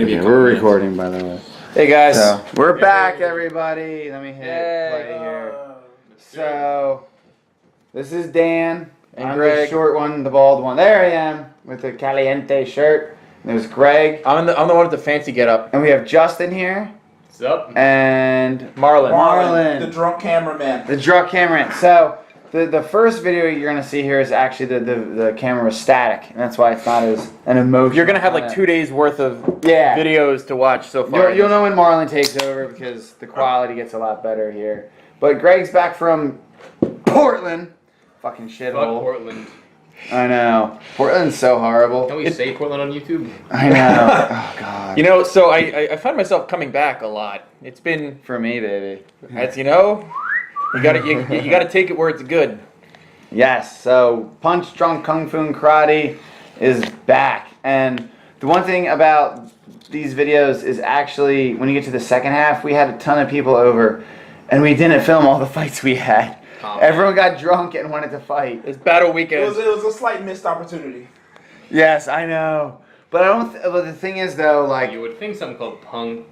Okay, we're recording, by the way. Hey guys, So, we're back, everybody. Let me hit play here. So, this is Dan And I'm Greg. the short one, the bald one. There I am with the Caliente shirt. There's Greg, I'm the one with the fancy getup. and we have Justin here, What's up? and Marlon. The drunk cameraman. the drunk cameraman. So, the first video you're gonna see here is actually the camera was static, and that's why it's not as an emotional. You're gonna have like 2 days worth of Yeah. videos to watch so far. You'll know when Marlon takes over because the quality gets a lot better here. But Greg's back from Portland. Fucking Fuck shithole. Portland. I know. Portland's so horrible. Can we say Portland on YouTube? I know. Oh, God. You know, so I find myself coming back a lot. It's been, For me, baby. as you know, you gotta take it where it's good. Yes, so Punch Drunk Kung Fu and Karate is back. And the one thing about these videos is actually, when you get to the second half, we had a ton of people over, and we didn't film all the fights we had. Oh. Everyone got drunk and wanted to fight. It's battle It weekend. was a slight missed opportunity. Yes, I know. But I don't. But the thing is, though, like You would think something called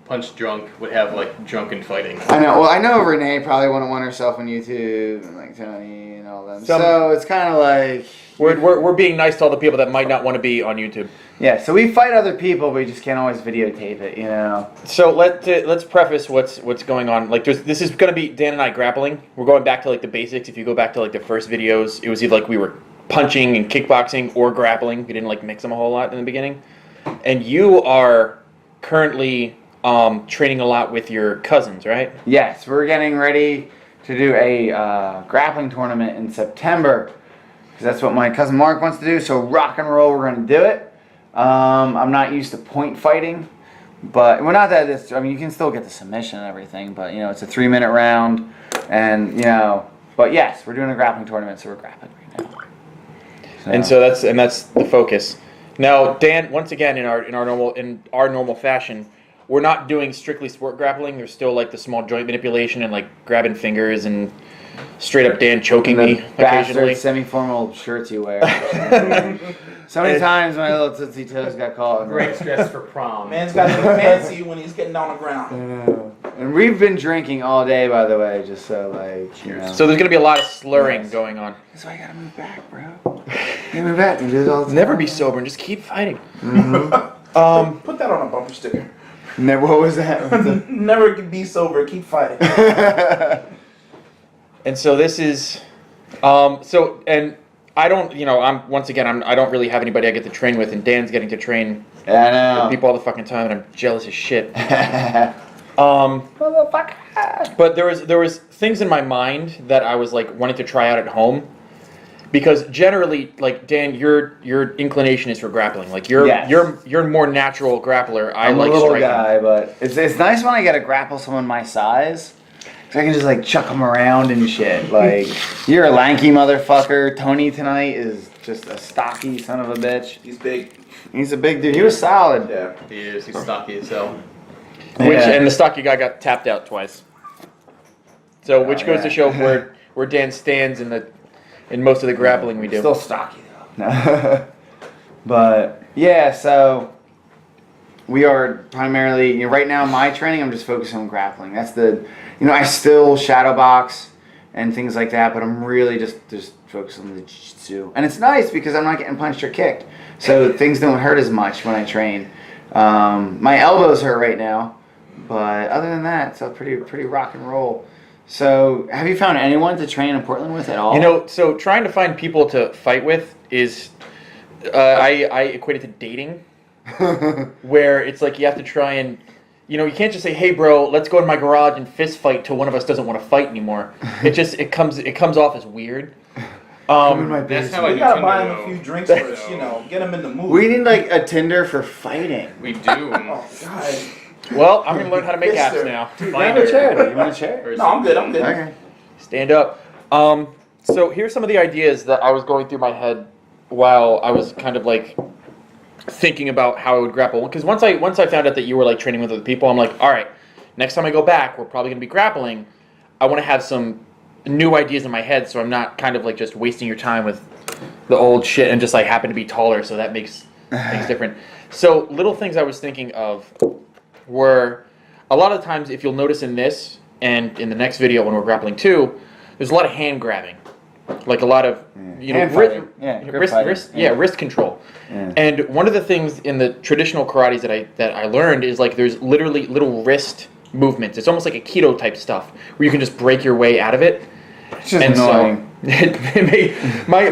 Punch Drunk would have like drunken fighting. I know. Well, I know Renee probably wouldn't want herself on YouTube, and like Tony and all them. So it's kind of like We're being nice to all the people that might not want to be on YouTube. yeah. So we fight other people, but we just can't always videotape it, you know. So let's preface what's going on. Like this is gonna be Dan and I grappling. We're going back to like the basics. If you go back to like the first videos, it was either like we were punching and kickboxing or grappling. We didn't like mix them a whole lot in the beginning. And you are currently training a lot with your cousins, right? Yes, we're getting ready to do a grappling tournament in September because that's what my cousin Mark wants to do. So rock and roll, we're going to do it. I'm not used to point fighting, but we're not that. I mean, you can still get the submission and everything, but you know, it's a 3-minute round, and you know. But yes, we're doing a grappling tournament, so we're grappling right now. And so that's the focus. Now, Dan, once again, in our normal fashion, we're not doing strictly sport grappling. There's still like the small joint manipulation and like grabbing fingers and straight up Dan choking the me occasionally. bastard semi-formal shirts you wear. So many times my little tootsie toes got caught. Great stress for prom. Man's got to be fancy when he's getting on the ground. I know. And we've been drinking all day, by the way, just so like you know. So there's gonna be a lot of slurring going on. That's why I gotta move back, bro. You move back and do this all the time. Never be sober and just keep fighting. Put that on a bumper sticker. What was that? Never be sober, keep fighting. And so this is, and I don't, you know, I don't really have anybody I get to train with, and Dan's getting to train I know. with people all the fucking time, and I'm jealous as shit. Motherfucker. But there was things in my mind that I was like wanting to try out at home, because generally, like Dan, your inclination is for grappling. Like Yes. you're a more natural grappler. I'm like a little striking. guy, but it's nice when I get to grapple someone my size. So I can just like chuck them around and shit. Like, you're a lanky motherfucker. Tony tonight is just a stocky son of a bitch. He's big. He's a big dude. He was solid. Yeah. He is. He's stocky as hell. And the stocky guy got tapped out twice. So which goes yeah. to show where Dan stands in most of the grappling we do. Still stocky though. No. But yeah, so we are primarily, you know, right now my training, I'm just focusing on grappling. That's I still shadow box and things like that, but I'm really just focused on the jiu-jitsu. And it's nice because I'm not getting punched or kicked, so things don't hurt as much when I train. My elbows hurt right now, but other than that, it's a pretty rock and roll. So, have you found anyone to train in Portland with at all? You know, so trying to find people to fight with is, I equate it to dating, where it's like you have to try and, you know, you can't just say, "Hey, bro, let's go to my garage and fist fight" till one of us doesn't want to fight anymore. It comes off as weird. That's how I We do gotta Tinder, buy him though. a few drinks first, you know, get him in the mood. We need like a Tinder for fighting. We do. Oh, God. Well, I'm gonna learn how to make Yes, apps sir. now. Grab a chair. Do you want a chair? No, I'm good, I'm good. Okay. Stand up. So here's some of the ideas that I was going through my head while I was kind of like thinking about how I would grapple. Because once I found out that you were like training with other people, I'm like, all right, next time I go back, we're probably gonna be grappling. I want to have some new ideas in my head, so I'm not kind of like just wasting your time with the old shit and just like happen to be taller, so that makes things different. So little things I was thinking of were a lot of times, if you'll notice in this and in the next video when we're grappling too, there's a lot of hand grabbing, like a lot of Hand fighting. Yeah, grip fighting. wrist control. Yeah. And one of the things in the traditional karates that I learned is like there's literally little wrist movements. It's almost like a keto type stuff where you can just break your way out of it. It's just And annoying.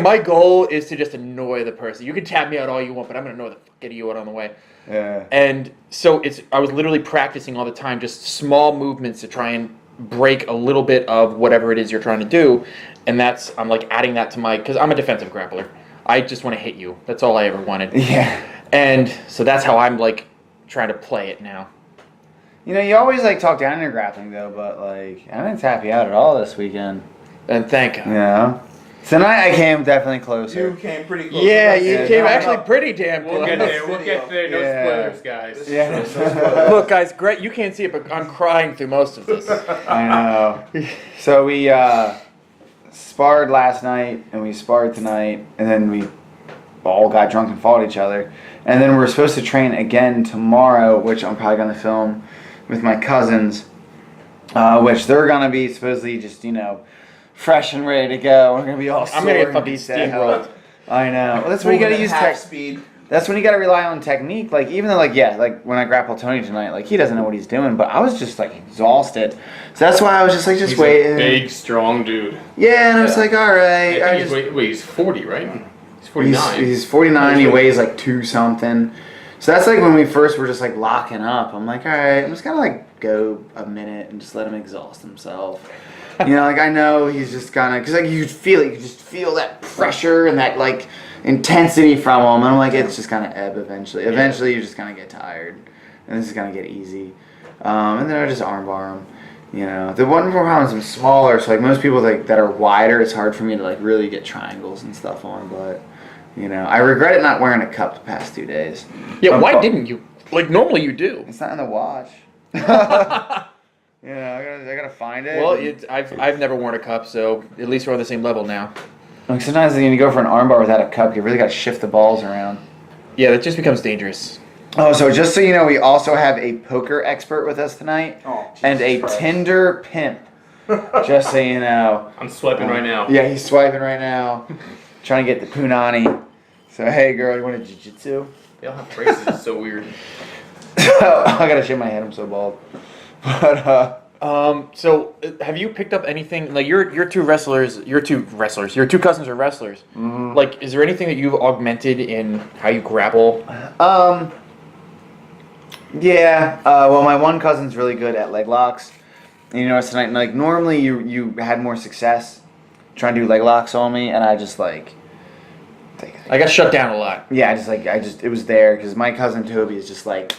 my goal is to just annoy the person. You can tap me out all you want, but I'm gonna annoy the fuck out of you out on the way. Yeah. And so I was literally practicing all the time, just small movements to try and break a little bit of whatever it is you're trying to do. And I'm like adding that to because I'm a defensive grappler. I just want to hit you. That's all I ever wanted. Yeah. And so that's how I'm like trying to play it now. You know, you always like talk down in your grappling though, but like I didn't tap you out at all this weekend. And thank God. You know? Tonight I came definitely closer. You came pretty close. Yeah, you Yeah, came no, actually no. pretty damn We'll close. get there. We'll get there. No Yeah. spoilers, guys. Yeah. Look, guys, great. You can't see it, but I'm crying through most of this. I know. So we sparred last night and we sparred tonight and then we all got drunk and fought each other. And then we're supposed to train again tomorrow, which I'm probably going to film with my cousins, which they're going to be supposedly just, fresh and ready to go. We're going to be all I'm gonna sore get and fucking beat the hell steamrolled. up. I know. Well, that's when you got to use half speed. That's when you got to rely on technique. Like, even though, like when I grappled Tony tonight, like, he doesn't know what he's doing, but I was just, like, exhausted. So that's why I was just, like, He's waiting. a big, strong dude. Yeah, and I was like, all right. I think he's 40, right? He's 49. He's 49. He weighs, like, 2 something. So that's, like, when we first were just, like, locking up. I'm like, all right, I'm just going to, like, go a minute and just let him exhaust himself. Like, I know he's just kind of, because, like, you feel it. You just feel that pressure and that, like, intensity from him, and I'm like, it's just kind of ebb eventually. Eventually, you just kind of get tired, and this is gonna get easy. And then I just armbar him. The one problem is I'm smaller, so like most people that are wider, it's hard for me to like really get triangles and stuff on. But I regret it not wearing a cup the past 2 days. Yeah, why didn't you? Like normally you do. It's not in the watch. I gotta find it. Well, I've never worn a cup, so at least we're on the same level now. Like sometimes when you go for an armbar without a cup, you really gotta shift the balls around. Yeah, that just becomes dangerous. Oh, so just so you know, we also have a poker expert with us tonight, Oh, and a Jesus Christ. Tinder pimp. Just so you know. I'm swiping right now. Yeah, he's swiping right now, trying to get the punani. So hey, girl, you want a jiu-jitsu? They all have phrases. It's so weird. I gotta shave my head. I'm so bald. But So have you picked up anything like your two cousins are wrestlers? Mhm. Like, is there anything that you've augmented in how you grapple? yeah. Well, my one cousin's really good at leg locks. And it's tonight. Like normally, you had more success trying to do leg locks on me, and I just like. I got shut down a lot. Yeah, it was there because my cousin Toby is just like,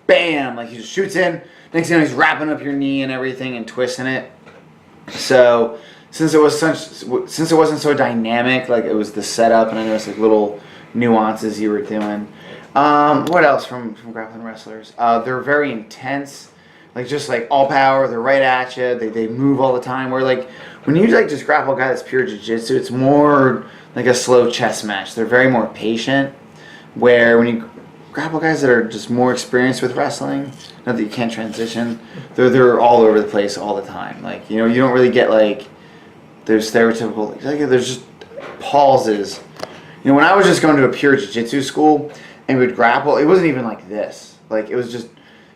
bam, like he just shoots in. Next thing you know, he's wrapping up your knee and everything and twisting it. So since it wasn't so dynamic, like it was the setup, and I noticed like little nuances you were doing. What else from grappling wrestlers? They're very intense, like just like all power. They're right at you. They move all the time. Where like when you like just grapple a guy that's pure jiu-jitsu, it's more like a slow chess match. They're very more patient. Where when you grapple guys that are just more experienced with wrestling, not that you can't transition, they're all over the place all the time. Like you don't really get like those stereotypical like there's just pauses. When I was just going to a pure jiu-jitsu school and would grapple, it wasn't even like this. Like it was just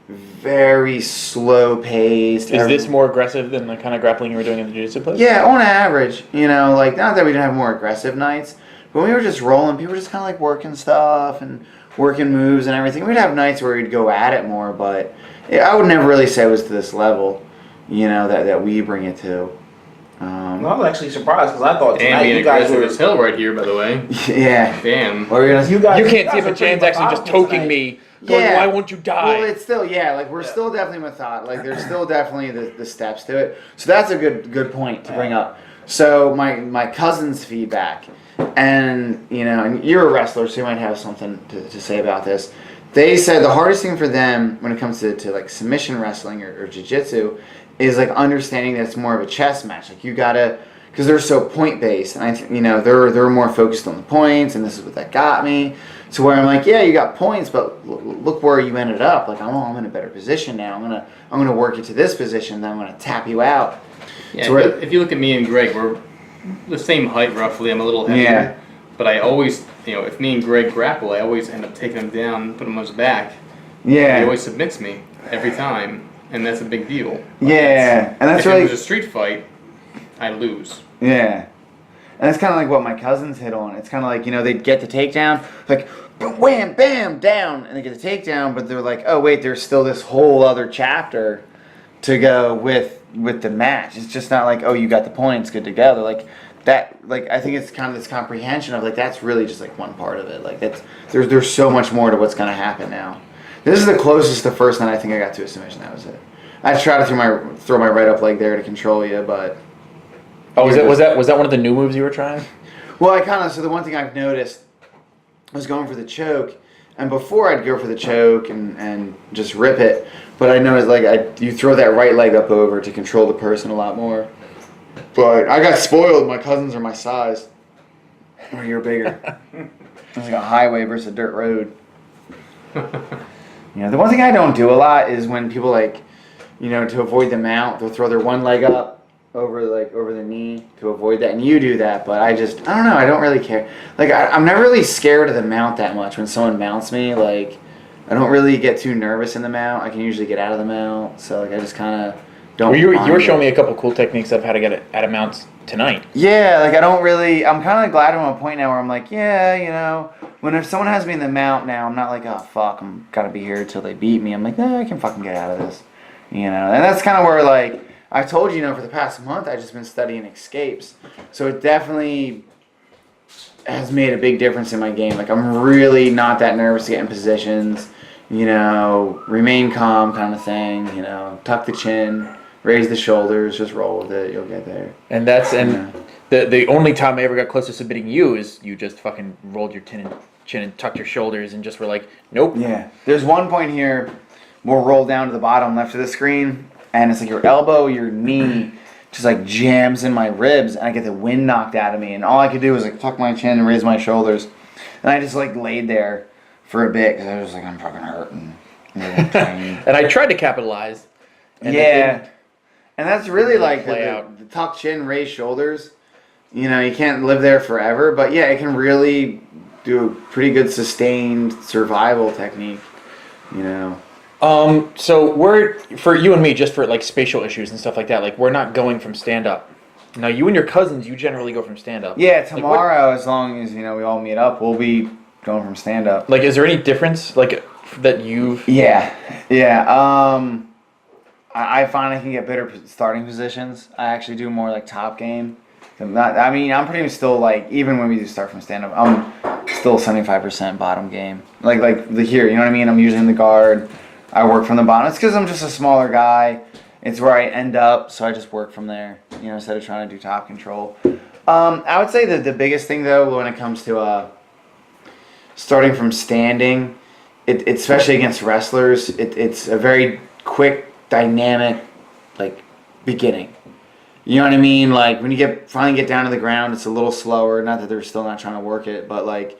very slow paced. Is this more aggressive than the kind of grappling you were doing in the jiu-jitsu place? Yeah, on average, like not that we didn't have more aggressive nights, but when we were just rolling, people were just kind of like working stuff and working moves and everything. We'd have nights where we'd go at it more, but I would never really say it was to this level, that we bring it to. Well, I was actually surprised because I thought Damn, tonight being you guys aggressive were. as hell right here, by the way. Yeah. Damn. What were you gonna say? You guys, You can't see it, guys but are pretty Jan's actually just methodical toking tonight. me, going, Yeah. why won't you die? Well, it's still we're still definitely methodical. Like there's still definitely the steps to it. So that's a good point to bring up. So my cousin's feedback, and and you're a wrestler, so you might have something to say about this. They said the hardest thing for them when it comes to like submission wrestling or jiu-jitsu is like understanding that it's more of a chess match. Like you gotta, because they're so point based, and they're more focused on the points, and this is what that got me. to where I'm like, yeah, you got points, but look where you ended up. Like, I'm in a better position now. I'm gonna work you to this position, then I'm gonna tap you out. Yeah, So if you look at me and Greg, we're the same height roughly. I'm a little heavier. Yeah. But I always, if me and Greg grapple, I always end up taking him down, put him on his back. He Yeah, always submits me every time, and that's a big deal. Like, yeah, and that's if really it was a street fight, I lose. yeah. And that's kind of like what my cousins hit on. It's kind of like, they'd get the takedown, like, wham, bam, down, and they get the takedown, but they're like, oh, wait, there's still this whole other chapter to go with the match. It's just not like, oh, you got the points, good to go. They're like, that, like, I think it's kind of this comprehension of, like, that's really just, like, one part of it. Like, there's so much more to what's going to happen now. This is the closest the first night I think I got to a submission. That was it. I tried to throw my right up leg there to control you, but... Oh, was that one of the new moves you were trying? Well, so the one thing I've noticed was going for the choke, and before I'd go for the choke and just rip it, but I noticed like you throw that right leg up over to control the person a lot more. But I got spoiled. My cousins are my size. Or you're bigger. It's like a highway versus a dirt road. The one thing I don't do a lot is when people to avoid the mount, they'll throw their one leg up over the knee to avoid that, and you do that, but I don't know, I don't really care. Like, I'm never really scared of the mount that much when someone mounts me. Like, I don't really get too nervous in the mount. I can usually get out of the mount, so like I just kind of don't. You were showing me a couple cool techniques of how to get it out of mounts tonight. Yeah, like I'm kind of glad I'm at a point now where I'm like, yeah, when if someone has me in the mount now, I'm not like, oh fuck, I'm gotta be here till they beat me. I'm like, I can fucking get out of this, and that's kind of where like. I told you, for the past month, I've just been studying escapes. So it definitely has made a big difference in my game. Like, I'm really not that nervous to get in positions, remain calm kind of thing, tuck the chin, raise the shoulders, just roll with it, you'll get there. And the only time I ever got close to submitting you is you just fucking rolled your chin and tucked your shoulders and just were like, nope. Yeah. There's one point here, we'll roll down to the bottom left of the screen, and it's like your elbow, your knee, just like jams in my ribs, and I get the wind knocked out of me, and all I could do was like tuck my chin and raise my shoulders, and I just like laid there for a bit because I was like, I'm fucking hurting. And I tried to capitalize. And and that's really like play the out. tuck chin, raise shoulders. You can't live there forever, but yeah, it can really do a pretty good sustained survival technique. So we're, for you and me, just for like spatial issues and stuff like that, like we're not going from stand up. Now you and your cousins, you generally go from stand up. Yeah, tomorrow, as long as we all meet up, we'll be going from stand up. Like, is there any difference like that you've? Yeah. I find I can get better starting positions. I actually do more like top game. I'm pretty much still like, even when we do start from stand up, I'm still 75% bottom game. Like the here, you know what I mean? I'm usually in the guard. I work from the bottom. It's because I'm just a smaller guy. It's where I end up, so I just work from there, instead of trying to do top control. I would say that the biggest thing, though, when it comes to starting from standing, especially against wrestlers, it's a very quick, dynamic, like, beginning. You know what I mean? Like, when you finally get down to the ground, it's a little slower. Not that they're still not trying to work it, but, like,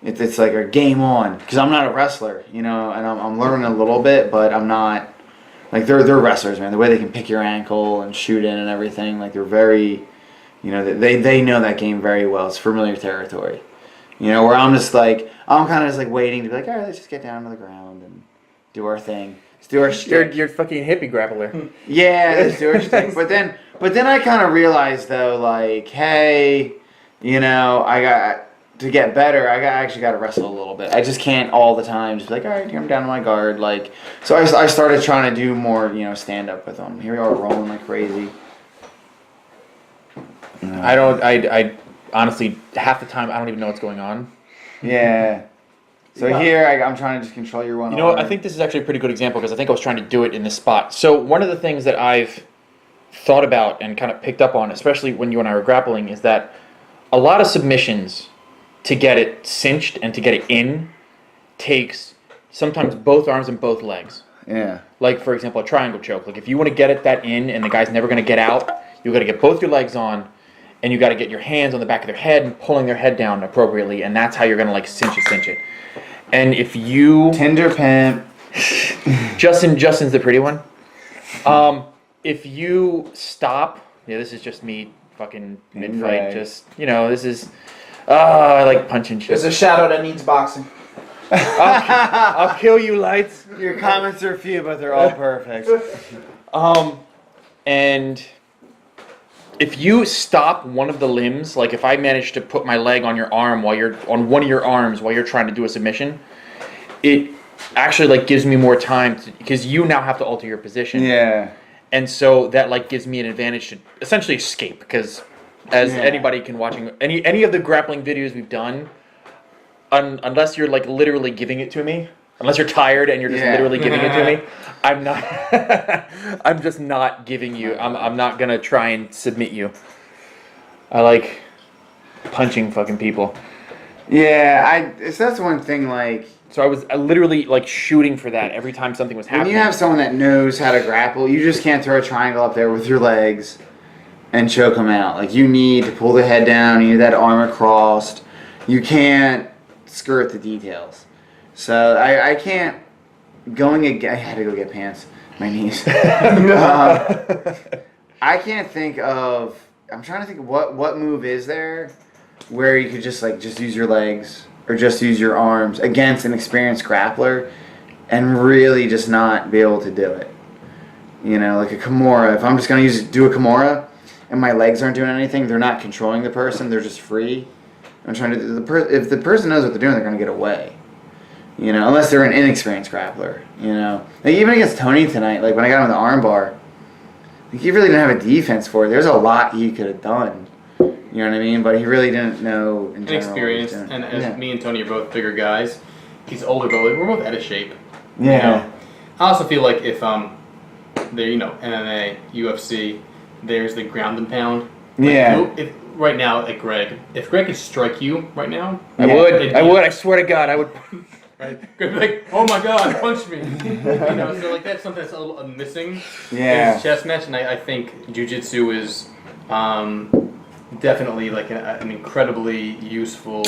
it's like a game on, because I'm not a wrestler, and I'm learning a little bit, but I'm not, like, they're wrestlers, man. The way they can pick your ankle and shoot in and everything, like, they're very, they know that game very well. It's familiar territory, where I'm just like, I'm kind of just like waiting to be like, all right, let's just get down to the ground and do our thing. Let's do our shtick. You're fucking hippie grappler. Yeah, let's do our shtick. But then I kind of realized, though, like, hey, I got... To get better, I actually got to wrestle a little bit. I just can't all the time just be like, all right, here, I'm down to my guard. Like, so I started trying to do more, stand up with them. Here we are rolling like crazy. I honestly, half the time, I don't even know what's going on. Yeah. So here, I'm trying to just control your one. You know what? I think this is actually a pretty good example because I think I was trying to do it in this spot. So one of the things that I've thought about and kind of picked up on, especially when you and I were grappling, is that a lot of submissions, to get it cinched and to get it in, takes sometimes both arms and both legs. Yeah. Like, for example, a triangle choke. Like, if you want to get that in and the guy's never going to get out, you've got to get both your legs on and you got to get your hands on the back of their head and pulling their head down appropriately, and that's how you're gonna like cinch it. And if you Tinder pimp. Justin's the pretty one. If you stop, this is just me fucking mid-fight. Right. Just this is. I like punching shit. There's a shadow that needs boxing. I'll kill you, lights. Your comments are few, but they're all perfect. And if you stop one of the limbs, like if I manage to put my leg on your arm while you're on one of your arms while you're trying to do a submission, it actually like gives me more time because you now have to alter your position. Yeah. And so that like gives me an advantage to essentially escape because as Yeah. anybody can watching any of the grappling videos we've done, unless you're like literally giving it to me, unless you're tired and you're just Yeah. literally giving it to me, I'm not. I'm just not giving you. I'm not gonna try and submit you. I like punching fucking people. Yeah, that's one thing, like, So I was literally like shooting for that every time something was when happening. you have someone that knows how to grapple, you just can't throw a triangle up there with your legs and choke them out. Like, you need to pull the head down, you need that arm across. You can't skirt the details. So I can't, I had to go get pants, my knees. I can't think of, I'm trying to think of what move is there where you could just use your legs or just use your arms against an experienced grappler and really just not be able to do it. Like a Kimura. If I'm just going to do a Kimura and my legs aren't doing anything, they're not controlling the person, they're just free. I'm trying to, if the person knows what they're doing, they're going to get away. Unless they're an inexperienced grappler. Like even against Tony tonight, like when I got him in the arm bar, like he really didn't have a defense for it. There's a lot he could have done. You know what I mean? But he really didn't know in general what he was Inexperienced, doing. and as Yeah. me and Tony are both bigger guys, he's older, but we're both out of shape. Yeah. I also feel like if there, MMA, UFC, there's the ground and pound. Like, Yeah. If right now, like Greg, if Greg could strike you right now, I Yeah. would. I swear to God, I would. right? Greg would be like, oh my God, punch me. So like that's something that's a little missing Yeah. in chess match, and I think jiu-jitsu is definitely like an incredibly useful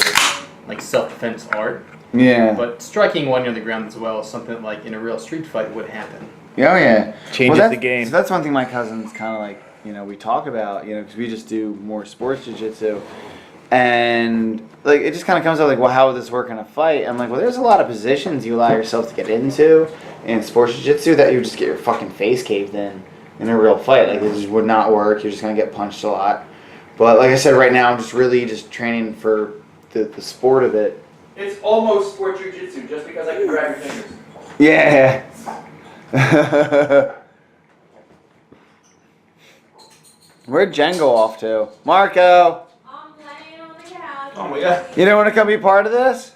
like self-defense art. Yeah. But striking one near the ground as well is something that, like in a real street fight would happen. Oh yeah. Changes that's- the game. So that's one thing my cousins kind of like, we talk about, because we just do more sports jiu-jitsu. And like it just kind of comes out like, well, how would this work in a fight? I'm like, well, there's a lot of positions you allow yourself to get into in sports jiu-jitsu that you just get your fucking face caved in a real fight. Like it just would not work. You're just gonna get punched a lot. But like I said, right now I'm just really just training for the sport of it. It's almost sport jiu-jitsu just because I can grab your fingers. Yeah. Where'd Jen go off to? Marco! I'm laying on the couch. Oh my God. You don't want to come be part of this?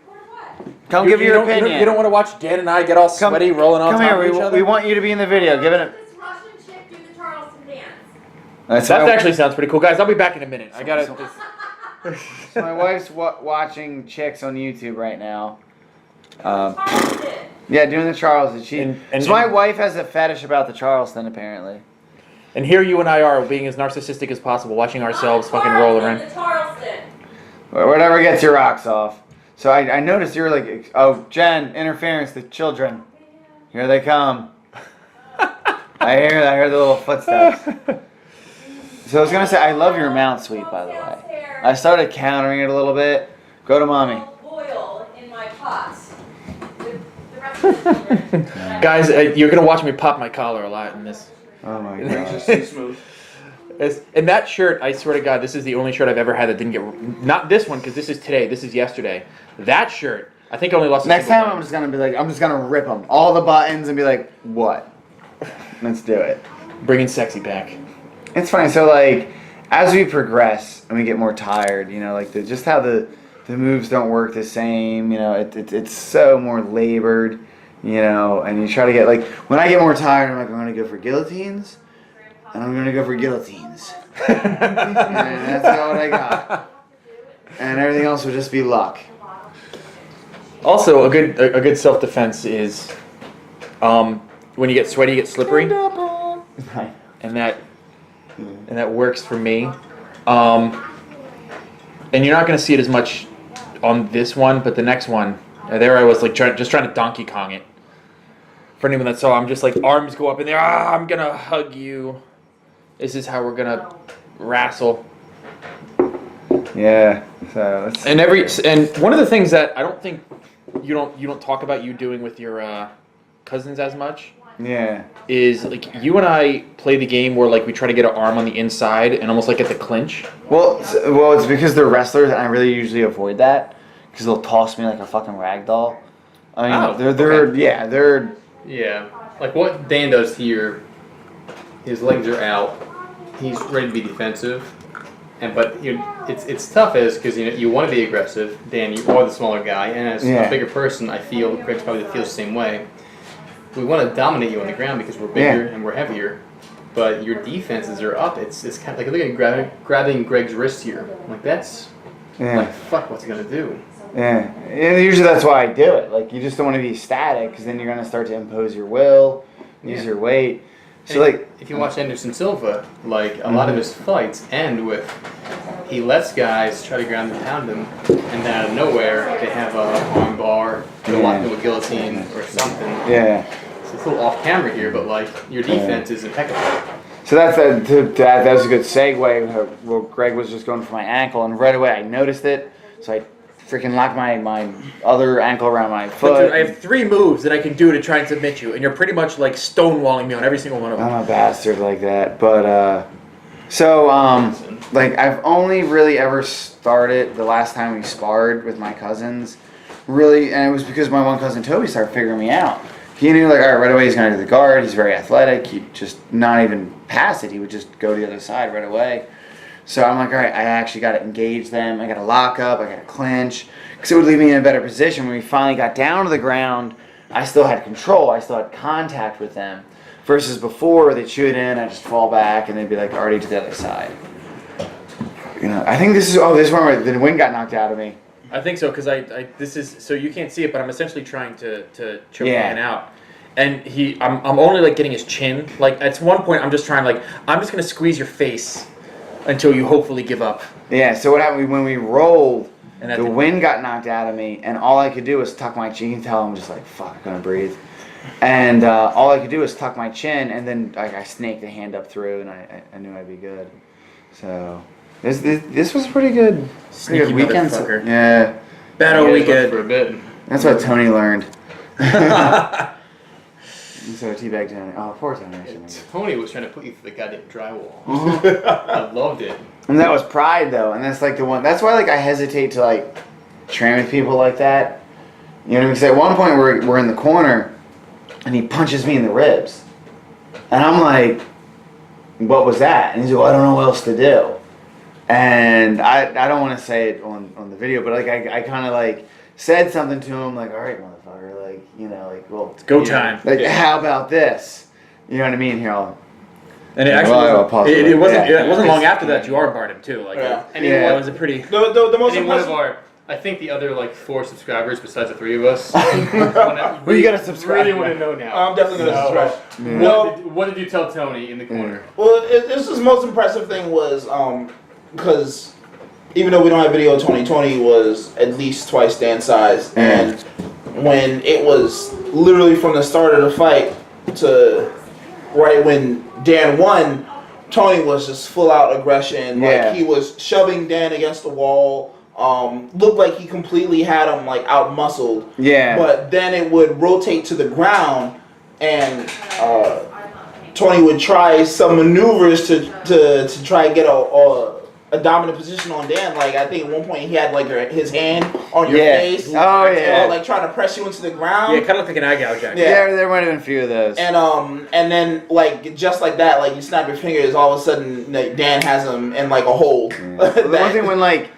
For what? Come give your opinion. You don't want to watch Dan and I get all sweaty rolling on Come top here, of each other? we want you to be in the video. Give it This Russian chick do the Charleston dance. a... That actually sounds pretty cool. Guys, I'll be back in a minute. I gotta... So my wife's watching chicks on YouTube right now. Charleston. Yeah, doing the Charleston. And- so my wife has a fetish about the Charleston, apparently. And here you and I are being as narcissistic as possible, watching ourselves fucking roll around. The Charleston. Whatever gets your rocks off. So I noticed you were like, oh, Jen, interference, the children. Here they come. I heard the little footsteps. So I was going to say, I love your mount suite, by the way. I started countering it a little bit. Go to mommy. Boil in my pots. The rest of the children. Guys, you're gonna watch me pop my collar a lot in this. Oh my It's just god. too smooth. And that shirt, I swear to God, this is the only shirt I've ever had that didn't get... Not this one, because this is today. This is yesterday. That shirt, I think I only lost a Next single time I'm button. just going to be like, I'm just going to rip them. All the buttons and be like, what? Let's do it. Bringing sexy back. It's funny. So like, as we progress and we get more tired, like just how the moves don't work the same. It's so more labored. And you try to get like when I get more tired, I'm like, I'm gonna go for guillotines, and I'm gonna go for guillotines. And that's not what I got. And everything else would just be luck. Also, a good self-defense is when you get sweaty, you get slippery. And that works for me. And you're not going to see it as much on this one, but the next one, there I was like just trying to Donkey Kong it. For anyone that saw, I'm just like arms go up in there. I'm gonna hug you. This is how we're gonna wrestle. Yeah. So it's, And one of the things that I don't think you don't talk about you doing with your cousins as much yeah. is like you and I play the game where like we try to get our arm on the inside and almost like get the clinch. Well, it's because they're wrestlers, and I really usually avoid that because they'll toss me like a fucking rag doll. I mean, Oh, they're Yeah, like what Dan does here, his legs are out. He's ready to be defensive, but it's tough because you want to be aggressive. Dan, you are the smaller guy, and as Yeah. a bigger person, I feel Greg's probably feels the same way. We want to dominate you on the ground because we're bigger and we're heavier, but your defenses are up. It's kind of like look at grabbing Greg's wrist here. Like that's like fuck, what's he gonna do? Yeah, and usually that's why I do it. Like, you just don't want to be static, because then you're going to start to impose your will, use your weight. So, And like, if you watch Anderson Silva, like a lot of his fights end with he lets guys try to ground and pound him, and then out of nowhere they have a arm bar, they'll lock him with a guillotine or something. yeah. So it's a little off camera here, but like your defense is impeccable. So that was a good segue. Well, Greg was just going for my ankle, and right away I noticed it. So I freaking locked my other ankle around my But foot. dude, I have 3 moves that I can do to try and submit you, and you're pretty much like stonewalling me on every single one of them. I'm a bastard like that. But like I've only really ever started the last time we sparred with my cousins, really, and it was because my one cousin Toby started figuring me out. He knew like, all right, right away he's gonna do the guard. He's very athletic. He just not even pass it. He would just go to the other side right away. So I'm like, all right, I actually got to engage them. I got to lock up. I got to clinch, because it would leave me in a better position. When we finally got down to the ground, I still had control. I still had contact with them. Versus before, they'd shoot in, I just fall back, and they'd be like already to the other side. You know, I think this is one where the wind got knocked out of me. I think so, because this is so you can't see it, but I'm essentially trying to choke Yeah. man out. And I'm only like getting his chin. Like at one point, I'm just trying I'm just gonna squeeze your face until you hopefully give up. Yeah, so what happened when we rolled, And the wind got knocked out of me, and all I could do was tuck my chin. You can tell I'm just like, fuck, I couldn't breathe. And all I could do was tuck my chin, and then like I snaked the hand up through, and I knew I'd be good. So this was pretty good. Pretty good Sneaky weekend. motherfucker. Yeah, Battle You guys went weekend. for a bit. that's what Tony learned. So teabag Tony. Oh, poor Tony. I shouldn't have. Tony was trying to put you through the goddamn drywall. Uh-huh. I loved it. And that was pride, though, and that's like the one. That's why like I hesitate to like train with people like that. You know what I mean? Because at one point we're in the corner, and he punches me in the ribs, and I'm like, "What was that?" And he's like, well, "I don't know what else to do." And I don't want to say it on the video, but like I kind of like said something to him like, "All right, motherfucker, like like well, It's go Yeah. time. like how about this?" You know what I mean? Here, And it Well, actually I'll wasn't, pause it, it. it wasn't Yeah. it wasn't long after that you armbarred him too. Like Yeah. And Yeah. it was a pretty. The most And in one of impressive. our, I think the other like 4 subscribers besides the 3 of us. Well, you gotta subscribe. Really want to know now. I'm definitely gonna So, subscribe. Yeah. No, What did you tell Tony in the corner? well, this is most impressive thing was because even though we don't have video of Tony was at least twice Dan's size, and when it was literally from the start of the fight to right when Dan won, Tony was just full out aggression. Yeah. Like he was shoving Dan against the wall. Looked like he completely had him like out muscled. Yeah. But then it would rotate to the ground, and Tony would try some maneuvers to try and get a dominant position on Dan. Like I think at one point he had like his hand on your Yeah. face. Oh, yeah. Like trying to press you into the ground. Yeah, it kind of looked like an eye gouge. Actually. Yeah. There might have been a few of those. And then like just like that, like you snap your fingers, all of a sudden like, Dan has him in like a hold. Well, the one thing when like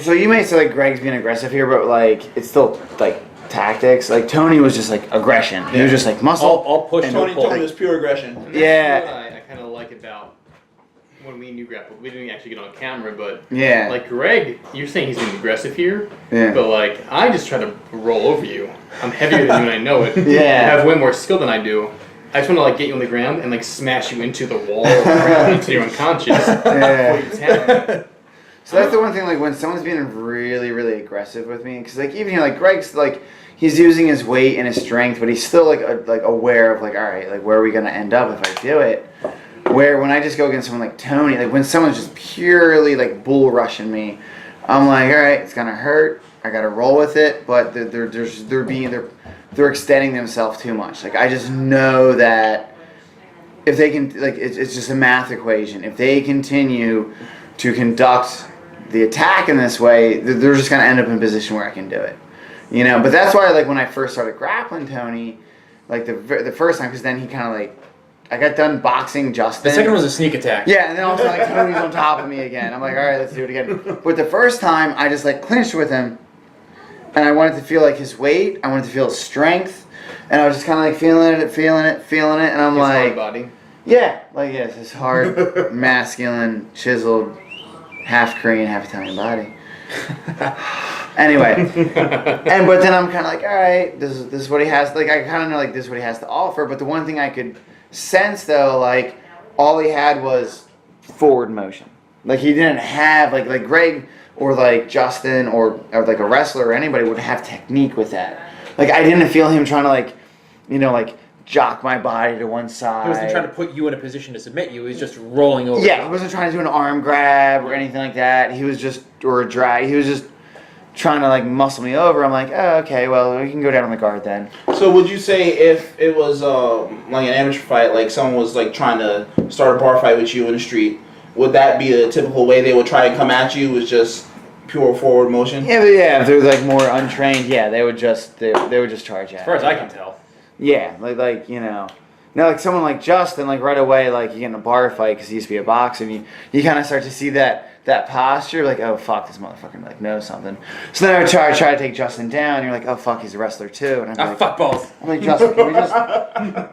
so you may say like Greg's being aggressive here, but like it's still like tactics. Like Tony was just like aggression. He was just like muscle. I'll push And no Tony pull. was pure aggression. And that's Yeah. what I kind of like about when we knew grapple. We didn't actually get on camera, but Yeah. like Greg, you're saying he's being aggressive here, Yeah. but like I just try to roll over you. I'm heavier than you and I know it. Yeah. I have way more skill than I do. I just want to like get you on the ground and like smash you into the wall of the ground until you're unconscious. Yeah. Before you tap. So that's the one thing, like, when someone's being really, really aggressive with me, because, like, even, like, Greg's, like, he's using his weight and his strength, but he's still, like aware of, like, all right, like, where are we going to end up if I do it? Where when I just go against someone like Tony, like, when someone's just purely, like, bull rushing me, I'm like, all right, it's going to hurt. I got to roll with it, but they're extending themselves too much. Like, I just know that if they can, like, it's just a math equation. If they continue to conduct the attack in this way, they're just gonna end up in a position where I can do it, you know. But that's why, like, when I first started grappling Tony, like the first time, because then he kind of like, I got done boxing Justin. The second was a sneak attack. Yeah, and then all of a sudden, like, Tony's on top of me again. I'm like, all right, let's do it again. But the first time, I just like clinched with him, and I wanted to feel like his weight. I wanted to feel his strength, and I was just kind of like feeling it, and I'm His hard like, body. yeah, like, yes, his hard, masculine, chiseled, half Korean, half Italian body. Anyway, but then I'm kind of like, all right, this is what he has. Like, I kind of know, like, this is what he has to offer. But the one thing I could sense, though, like, all he had was forward motion. Like, he didn't have like Greg or like Justin or like a wrestler or anybody would have technique with that. Like, I didn't feel him trying to, like, you know, like, jock my body to one side. He wasn't trying to put you in a position to submit you. He was just rolling over. Yeah, he wasn't trying to do an arm grab or anything like that. He was just, or a drag. He was just trying to, like, muscle me over. I'm like, oh, okay, well, we can go down on the guard then. So would you say if it was like an amateur fight, like someone was like trying to start a bar fight with you in the street, would that be a typical way they would try and come at you? Was just pure forward motion? Yeah, but yeah, if they're like more untrained, yeah, they would just charge at. As far as I can tell. Yeah, like you know, like someone like Justin, like right away, like you get in a bar fight because he used to be a boxer, and you kind of start to see that posture, like, oh fuck, this motherfucker like knows something. So then I would try to take Justin down, and you're like, oh fuck, he's a wrestler too, and I'm like, fuck both. I'm like, Justin,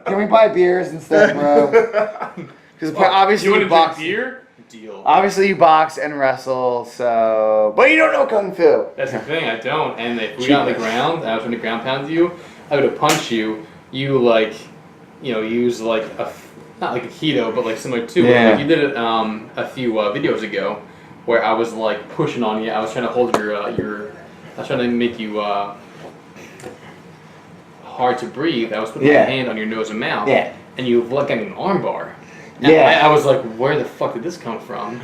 can we buy beers instead, bro? Because obviously you box. Beer? Deal. Obviously you box and wrestle, so but you don't know kung fu. That's the thing, I don't. And if we got on the ground, I was trying to ground pound you, I would have punched you. You like, you know, use like not like a keto, but like similar to it. Yeah. Like you did it a few videos ago, where I was like pushing on you. I was trying to hold your. I was trying to make you hard to breathe. I was putting my hand on your nose and mouth. Yeah. And you look at an arm bar. And Yeah. I was like, where the fuck did this come from?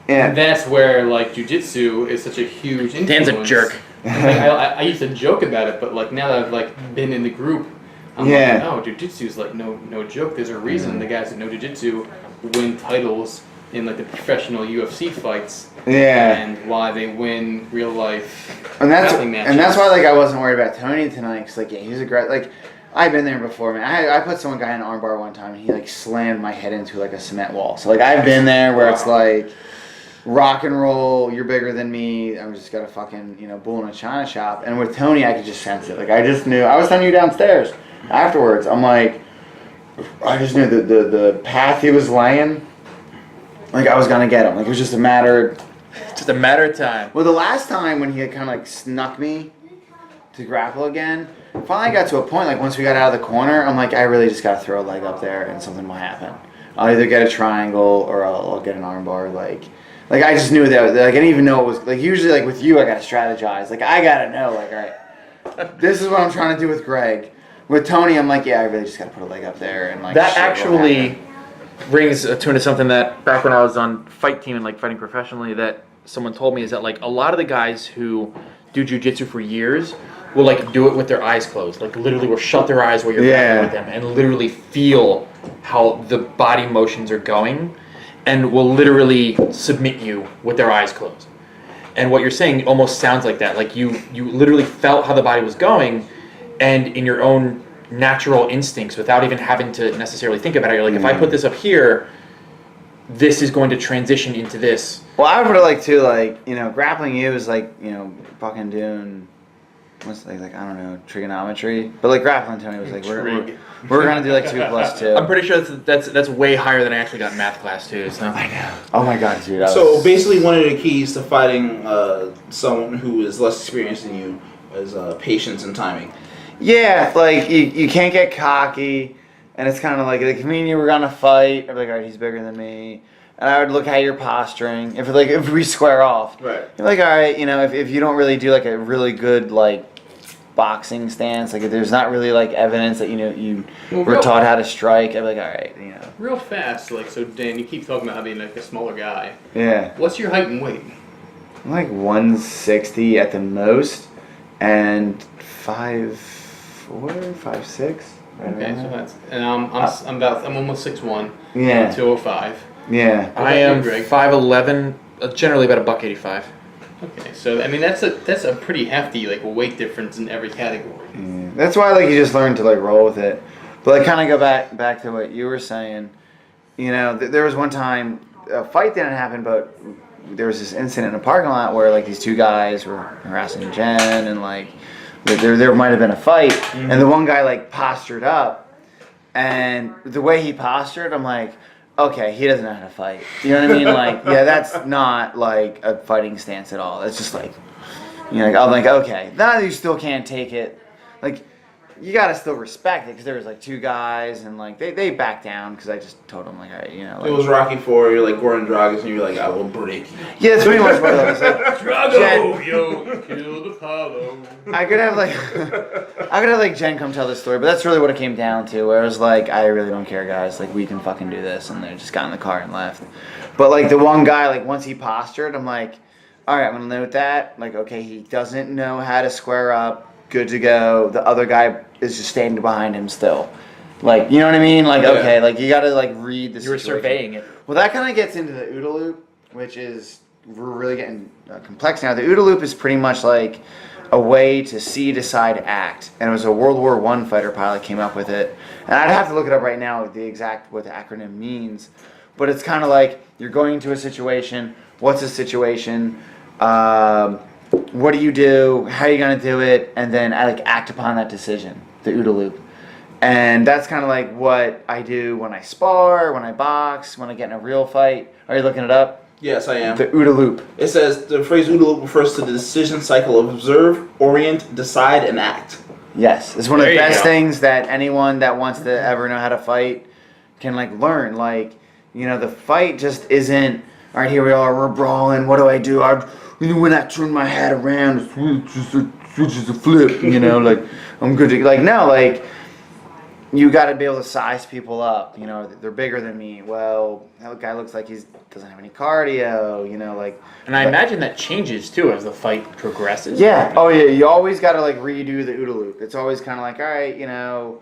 Yeah. And that's where like jujitsu is such a huge influence. Dan's a jerk. And, like, I used to joke about it, but like now that I've like been in the group, I'm Yeah. like, oh, jujitsu is like no joke. There's a reason the guys that know jujitsu win titles in like the professional UFC fights. Yeah. And why they win real life And that's grappling matches. and that's why, like, I wasn't worried about Tony tonight, because, like, yeah, he's a great, like, I've been there before, man. I put some guy in an armbar one time, and he, like, slammed my head into, like, a cement wall. So, like, I've been there where it's like rock and roll, you're bigger than me, I'm just got a fucking, you know, bull in a china shop. And with Tony, I could just sense it. Like, I just knew, I was telling you downstairs afterwards, I'm like, I just knew the path he was laying, like, I was gonna get him. Like, it was just a matter. Just a matter of time. Well, the last time when he had kind of like snuck me to grapple again, finally got to a point, like once we got out of the corner, I'm like, I really just got to throw a leg up there and something will happen. I'll either get a triangle or I'll get an armbar. Like I just knew that, like, I didn't even know it was, like, usually, like, with you, I got to strategize. Like, I got to know, like, all right, this is what I'm trying to do with Greg. With Tony, I'm like, yeah, I really just got to put a leg up there and, like, That shit will actually happen. brings a tune to something that back when I was on fight team and like fighting professionally, that someone told me, is that like a lot of the guys who do jujitsu for years will like do it with their eyes closed, like literally will shut their eyes while you're grappling with them and literally feel how the body motions are going, and will literally submit you with their eyes closed. And what you're saying almost sounds like that. Like you literally felt how the body was going, and in your own natural instincts, without even having to necessarily think about it, you're like, if I put this up here, this is going to transition into this. Well, I would put it like, too, like, you know, grappling you is like, you know, fucking doing, what's like I don't know, trigonometry. But like grappling Tony was like, we're gonna do like 2 + 2. I'm pretty sure that's way higher than I actually got in math class too. So I know. Oh my god, dude. So basically, one of the keys to fighting someone who is less experienced than you is patience and timing. Yeah, like you can't get cocky. And it's kind of like me and you were gonna fight. I'd be like, all right, he's bigger than me. And I would look how you're posturing. If we square off, Right. you're like, all right, if you don't really do like a really good like boxing stance, like if there's not really like evidence that you Well, were taught how to strike, I'd be like, all right, Real fast, like, so Dan, you keep talking about how being like a smaller guy. yeah. What's your height and weight? I'm like 160 at the most, and 5'4", 5'6". Right Okay, around so there. that's, and I'm almost 6'1". Yeah. I'm 205. Yeah. I am 5'11", generally about $1.85. Okay, so I mean that's a pretty hefty like weight difference in every category. Yeah. That's why like you just learn to like roll with it. But like kind of go back to what you were saying. There was one time a fight didn't happen, but there was this incident in a parking lot where like these two guys were harassing Jen, and like there might have been a fight, and the one guy like postured up, and the way he postured, I'm like, okay, he doesn't know how to fight. You know what I mean? Like, yeah, that's not like a fighting stance at all. That's just like, like I'm like, okay, now you still can't take it. Like, you gotta still respect it because there was like two guys and like they backed down because I just told them like, all right, like, It was Rocky 4. You're like Gordon Dragas, and you're like, I will break you. yeah, it's pretty much what it was. Like, Drago, yo, killed Apollo. I could have like Jen come tell this story, but that's really what it came down to. Where it was like, I really don't care, guys. Like, we can fucking do this, and they just got in the car and left. But like the one guy, like once he postured, I'm like, all right, I'm gonna note that. Like, okay, he doesn't know how to square up. Good to go. The other guy is just standing behind him still. Like, you know what I mean? Like, okay, like you gotta like read the You were situation. surveying it. Well, that kind of gets into the OODA loop, which is we're really getting complex now. The OODA loop is pretty much like a way to see, decide, act, and it was a World War I fighter pilot came up with it. And I'd have to look it up right now, what the acronym means. But it's kind of like you're going into a situation. What's the situation? What do you do? How are you gonna do it? And then I like act upon that decision. The OODA loop. And that's kind of like what I do when I spar, when I box, when I get in a real fight. Are you looking it up? Yes, I am. The OODA loop. It says the phrase OODA loop refers to the decision cycle of observe, orient, decide, and act. Yes, it's one of There the you best go. things that anyone that wants to ever know how to fight can like learn. Like, the fight just isn't, all right, here we are, we're brawling, what do I do? When I turn my head around, it's just a flip, like, I'm good to, like, no, like, you got to be able to size people up. They're bigger than me. Well, that guy looks like he doesn't have any cardio. Like. And I imagine that changes too as the fight progresses. Yeah. Oh yeah. You always got to like redo the OODA loop. It's always kind of like, all right,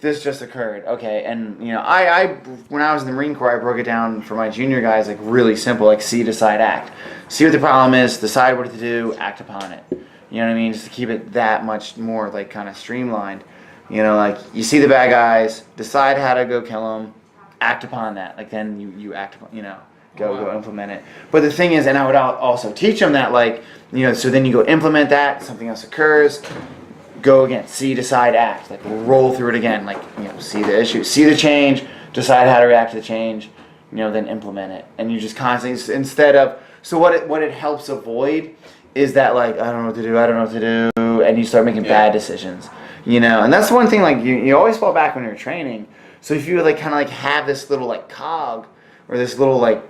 this just occurred. Okay. And I when I was in the Marine Corps, I broke it down for my junior guys like really simple, like see, decide, act. See what the problem is, decide what to do, act upon it. You know what I mean? Just to keep it that much more like kind of streamlined. Like you see the bad guys, decide how to go kill them, act upon that. Like then you act upon, go implement it. But the thing is, and I would also teach them that like, so then you go implement that, something else occurs, go again, see, decide, act. Like roll through it again. Like, see the issue, see the change, decide how to react to the change, then implement it. And you just constantly, instead of, so what it helps avoid is that like, I don't know what to do, and you start making bad decisions. And that's one thing, like, you always fall back when you're training. So if you, like, kind of, like, have this little, like, cog or this little, like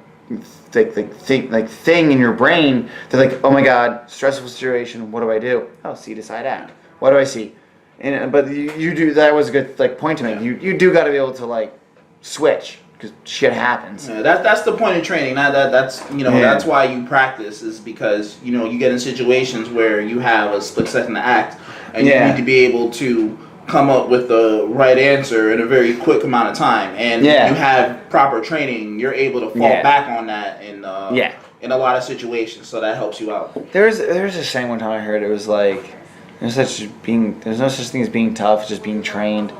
thing in your brain that, like, oh, my God, stressful situation, what do I do? Oh, see, decide, act. What do I see? But you do, that was a good, like, point to make. You do got to be able to, like, switch because shit happens. Yeah, that's the point of training. That's that's why you practice, is because you get in situations where you have a split second to act, and you need to be able to come up with the right answer in a very quick amount of time. And when you have proper training, you're able to fall back on that in a lot of situations. So that helps you out. There's a saying one time I heard, it was like there's no such thing as being tough, just being trained.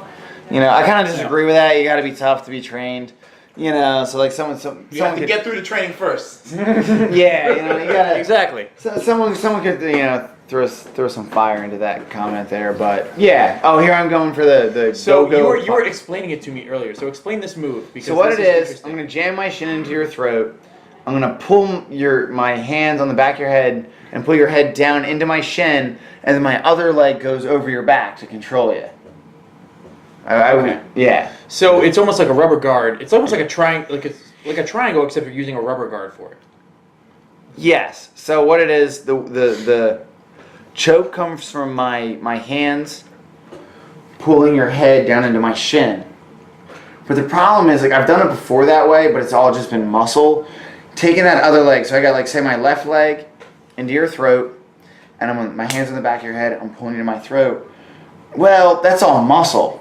I kind of disagree with that. You got to be tough to be trained. So like someone You have to get through the training first. yeah, you gotta Exactly. Someone could throw some fire into that comment there, but yeah. Oh, here I'm going for the So go-go. you were explaining it to me earlier. So explain this move because So what this it is, interesting. I'm gonna jam my shin into your throat. I'm gonna pull my hands on the back of your head and pull your head down into my shin, and then my other leg goes over your back to control you. Okay. Yeah. So it's almost like a rubber guard. It's almost like a triangle, except you're using a rubber guard for it. Yes. So what it is, the choke comes from my hands pulling your head down into my shin. But the problem is, like, I've done it before that way, but it's all just been muscle. Taking that other leg, so I got, like, say my left leg into your throat, and I'm on my hands on the back of your head, I'm pulling you to my throat. Well, that's all muscle.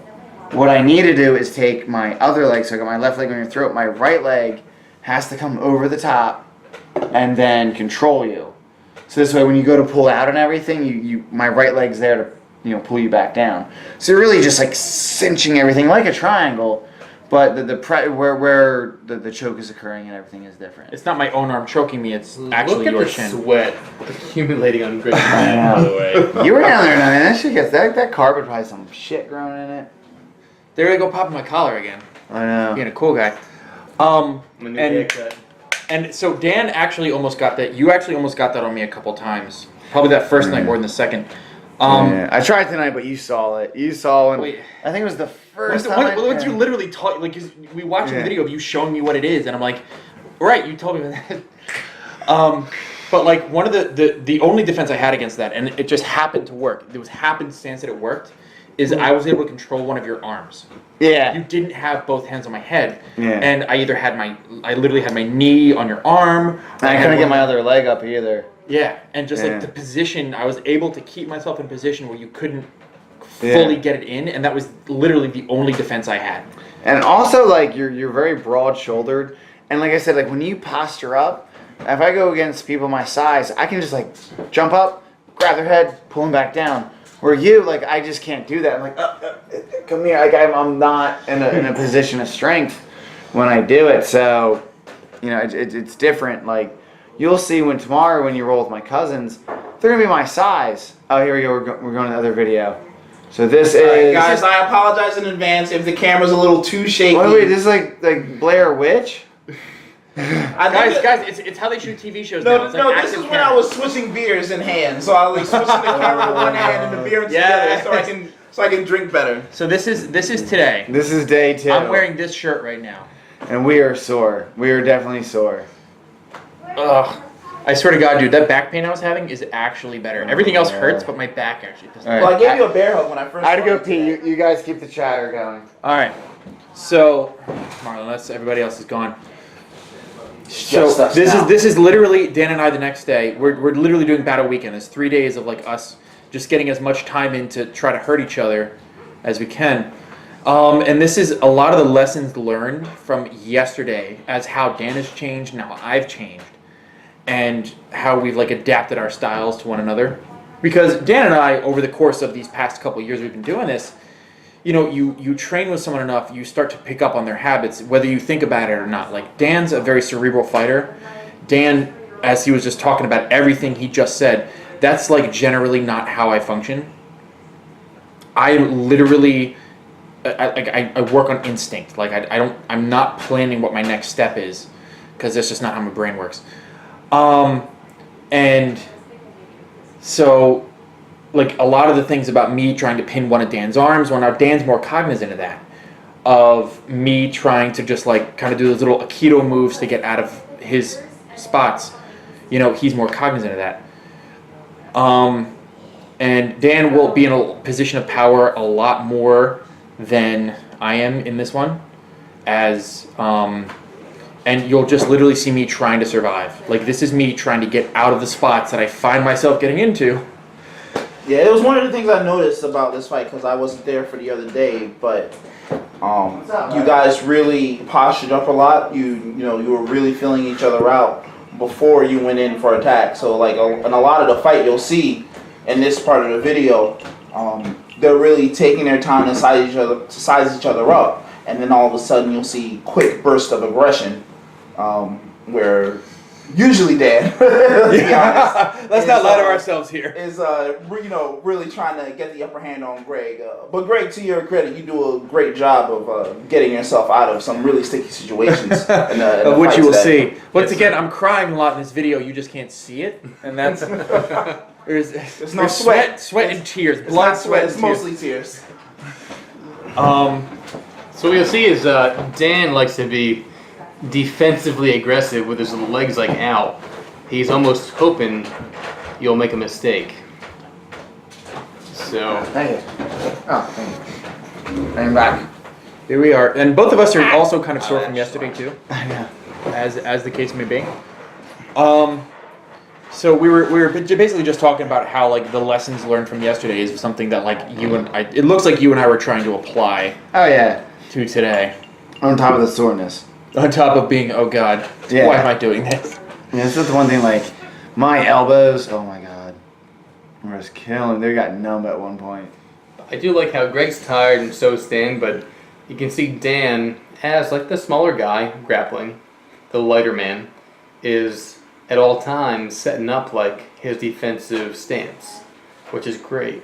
What I need to do is take my other leg, so I got my left leg on your throat, my right leg has to come over the top and then control you. So this way, when you go to pull out and everything, my right leg's there to, you know, pull you back down. So you're really just like cinching everything like a triangle, but where the choke is occurring and everything is different. It's not my own arm choking me. It's actually Look at your the shin. sweat accumulating on Greg's neck, by the way. You were down there, man. That shit gets that carpet probably has some shit growing in it. There I go, popping my collar again. I know. Being a cool guy. My new And haircut. and so Dan actually almost got that. You actually almost got that on me a couple times. Probably that first night more than the second. Yeah. I tried tonight, but you saw it. You saw when Wait. I think it was the first time. Once you literally taught, like, 'cause we watched a Yeah. video of you showing me what it is, and I'm like, right, you told me that. But like one of the only defense I had against that, and it just happened to work. It was happenstance that it worked. Is I was able to control one of your arms. Yeah. You didn't have both hands on my head, Yeah. and I literally had my knee on your arm. I couldn't get my other leg up either. Yeah, and just Yeah. like the position, I was able to keep myself in a position where you couldn't Yeah. fully get it in, and that was literally the only defense I had. And also, like, you're very broad-shouldered, and like I said, like when you posture up, if I go against people my size, I can just like jump up, grab their head, pull them back down. Where you, like, I just can't do that. I'm like, come here. Like I'm not in a position of strength when I do it. So, you know, it's different. Like you'll see when tomorrow when you roll with my cousins, they're gonna be my size. Oh, here we go. We're going to the other video. So this is. Alright, guys, I apologize in advance if the camera's a little too shaky. Wait, this is like Blair Witch? Guys, it's how they shoot TV shows now. No, It's like no, this active is when I camera. was switching beers in hand. So I was switching the camera to one hand and the beer Yes. together so I can drink better. So this is today. This is day 2. I'm wearing this shirt right now. And we are sore. We are definitely sore. Ugh. I swear to God, dude, that back pain I was having is actually better. Everything else hurts, but my back actually doesn't. All right. Well, I gave you a bear hug when I first I had to saw go you pee. today. You guys keep the chatter going. All right. So, Marlon, unless everybody else is gone. So Just us now. this is literally Dan and I the next day. We're literally doing battle weekend. It's 3 days of like us just getting as much time in to try to hurt each other as we can. And this is a lot of the lessons learned from yesterday as how Dan has changed and how I've changed and how we've like adapted our styles to one another. Because Dan and I, over the course of these past couple of years we've been doing this, you know, you train with someone enough, you start to pick up on their habits, whether you think about it or not. Like, Dan's a very cerebral fighter. Dan, as he was just talking about everything he just said, that's, like, generally not how I function. I literally, I work on instinct. Like, I'm not planning what my next step is, because that's just not how my brain works. And so, like, a lot of the things about me trying to pin one of Dan's arms, well, now Dan's more cognizant of that. Of me trying to just, like, kind of do those little Aikido moves to get out of his spots. You know, he's more cognizant of that. And Dan will be in a position of power a lot more than I am in this one. And you'll just literally see me trying to survive. Like, this is me trying to get out of the spots that I find myself getting into. Yeah, it was one of the things I noticed about this fight because I wasn't there for the other day, but you guys really postured up a lot. You were really feeling each other out before you went in for attack. So like in a lot of the fight you'll see in this part of the video, they're really taking their time to size each other up, and then all of a sudden you'll see quick burst of aggression, where usually Dan, let's be honest, Let's not lie to ourselves here. is really trying to get the upper hand on Greg. But Greg, to your credit, you do a great job of getting yourself out of some really sticky situations. in the Of which fight you will today. see. Once again, I'm crying a lot in this video. You just can't see it, and that's there's no sweat and tears, It's blood, not sweat, It's and tears. mostly tears. So what you'll see is Dan likes to be defensively aggressive with his legs like out. He's almost hoping you'll make a mistake. So Thank you. Oh, thank you. I'm back. Here we are, and both of us are also kind of sore from yesterday too, I know. as the case may be. So we were basically just talking about how like the lessons learned from yesterday is something that like you and I. It looks like you and I were trying to apply Oh yeah. to today. On top of the soreness. On top of being, oh God, Yeah. why am I doing this? Yeah, this is the one thing. Like my elbows. Oh my God. Were just killing. They got numb at one point. I do like how Greg's tired and so is Dan, but you can see Dan as like the smaller guy grappling, the lighter man, is at all times setting up like his defensive stance, which is great.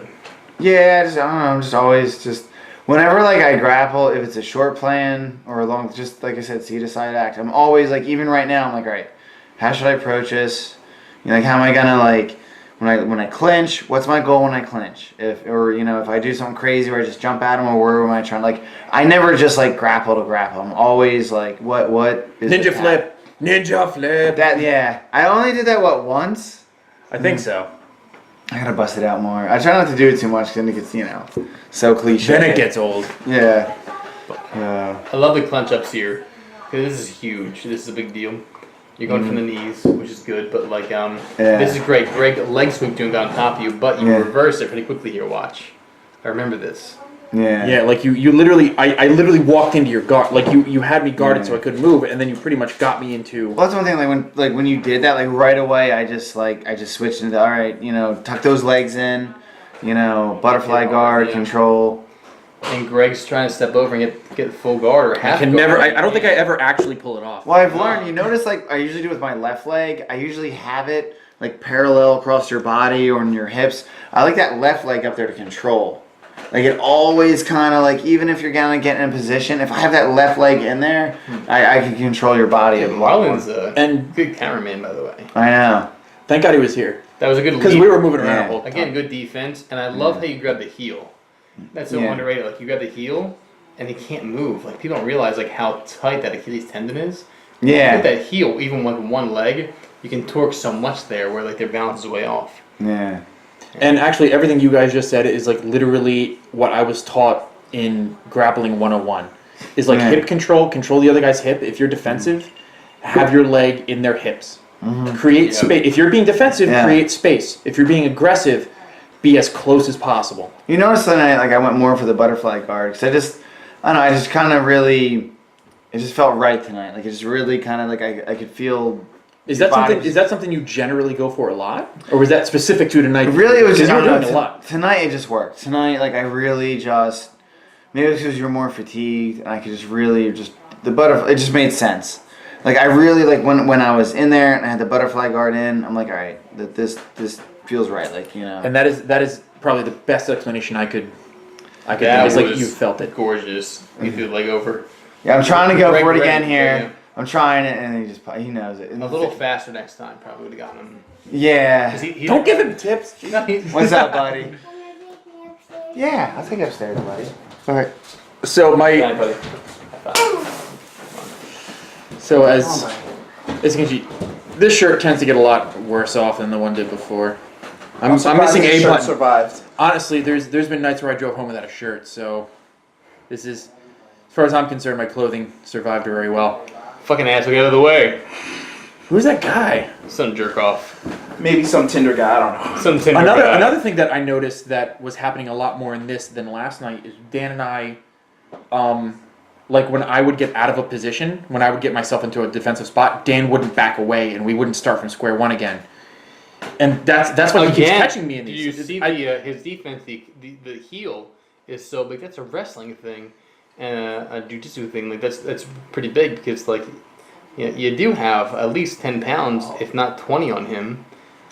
Yeah, I don't know. I'm just always just whenever like I grapple, if it's a short plan or a long, just like I said, see to side act. I'm always like, even right now, I'm like, all right, how should I approach this? You know, like, how am I gonna like when I clinch? What's my goal when I clinch? If I do something crazy where I just jump at him, or where am I trying? Like, I never just like grapple to grapple. I'm always like, what is Ninja the flip, ninja flip. That yeah, I only did that once. I think so. I gotta bust it out more. I try not to do it too much, then it gets so cliche. Then it gets old. Yeah. I love the clench ups here because this is huge. This is a big deal. You're going from the knees, which is good, but like this is great. Greg leg sweep doing that on top of you, but you Yeah. reverse it pretty quickly here. Watch. I remember this. Yeah. Yeah, like you literally, I literally walked into your guard, like you had me guarded so I couldn't move, and then you pretty much got me into. Well, that's one thing. When you did that, like right away, I just switched into all right. Tuck those legs in. Butterfly Yeah, guard yeah. control. And Greg's trying to step over and get full guard or half. I can guard. never. I don't think I ever actually pull it off. Well, I've learned. You notice, like I usually do with my left leg. I usually have it like parallel across your body or in your hips. I like that left leg up there to control. Like it always kind of like, even if you're gonna get in a position, if I have that left leg in there, I can control your body a lot more. Marlon's a And- good cameraman, by the way. I know. Thank God he was here, That was a good because lead. we were moving around Yeah. the whole time. Again, good defense, and I love how you grab the heel. That's so Yeah. underrated. Like you grab the heel, and he can't move. Like people don't realize like how tight that Achilles tendon is. Yeah. With that heel, even with one leg, you can torque so much there where like their balance is way off. Yeah. And actually, everything you guys just said is like literally what I was taught in grappling 101. Is like Yeah. hip control the other guy's hip. If you're defensive, have your leg in their hips. Create Yeah. space. If you're being defensive, Yeah. create space. If you're being aggressive, be as close as possible. You notice that I went more for the butterfly guard because I don't know, I just kind of really, it just felt right tonight. Like it just really kind of like I could feel. Is that body- something? Is that something you generally go for a lot, or was that specific to tonight? Really, it was because just, you I were don't doing know, a lot. tonight it just worked. Tonight, like I really just, maybe it's because you're more fatigued and I could just really the butterfly. It just made sense. Like I really like when I was in there and I had the butterfly guard in. I'm like, all right, this feels right. Like And that is probably the best explanation I could. That think. It's like was you felt it. Gorgeous. You threw the leg over. Yeah, I'm trying to go Greg for it ready, again here. yeah. I'm trying it, and he knows it. A little faster next time probably would have gotten him. 'Cause Yeah. he Don't give him tips. What's up, buddy? Yeah, I'll take you upstairs, buddy. All right. So my Fine, buddy. so as you can see, this shirt tends to get a lot worse off than the one did before. I'm missing a button. Survived. Honestly, there's been nights where I drove home without a shirt, so this is, as far as I'm concerned, my clothing survived very well. Fucking ass, get out of the way. Who's that guy? Some jerk off. Maybe some Tinder guy. I don't know. Some Tinder guy. Another thing that I noticed that was happening a lot more in this than last night is Dan and I, like when I would get out of a position, when I would get myself into a defensive spot, Dan wouldn't back away and we wouldn't start from square one again. And that's why he keeps catching me in Did these. you see his defense? The heel is so big. That's a wrestling thing, and a jiu-jitsu thing. Like that's pretty big because like you do have at least 10 pounds, if not 20, on him,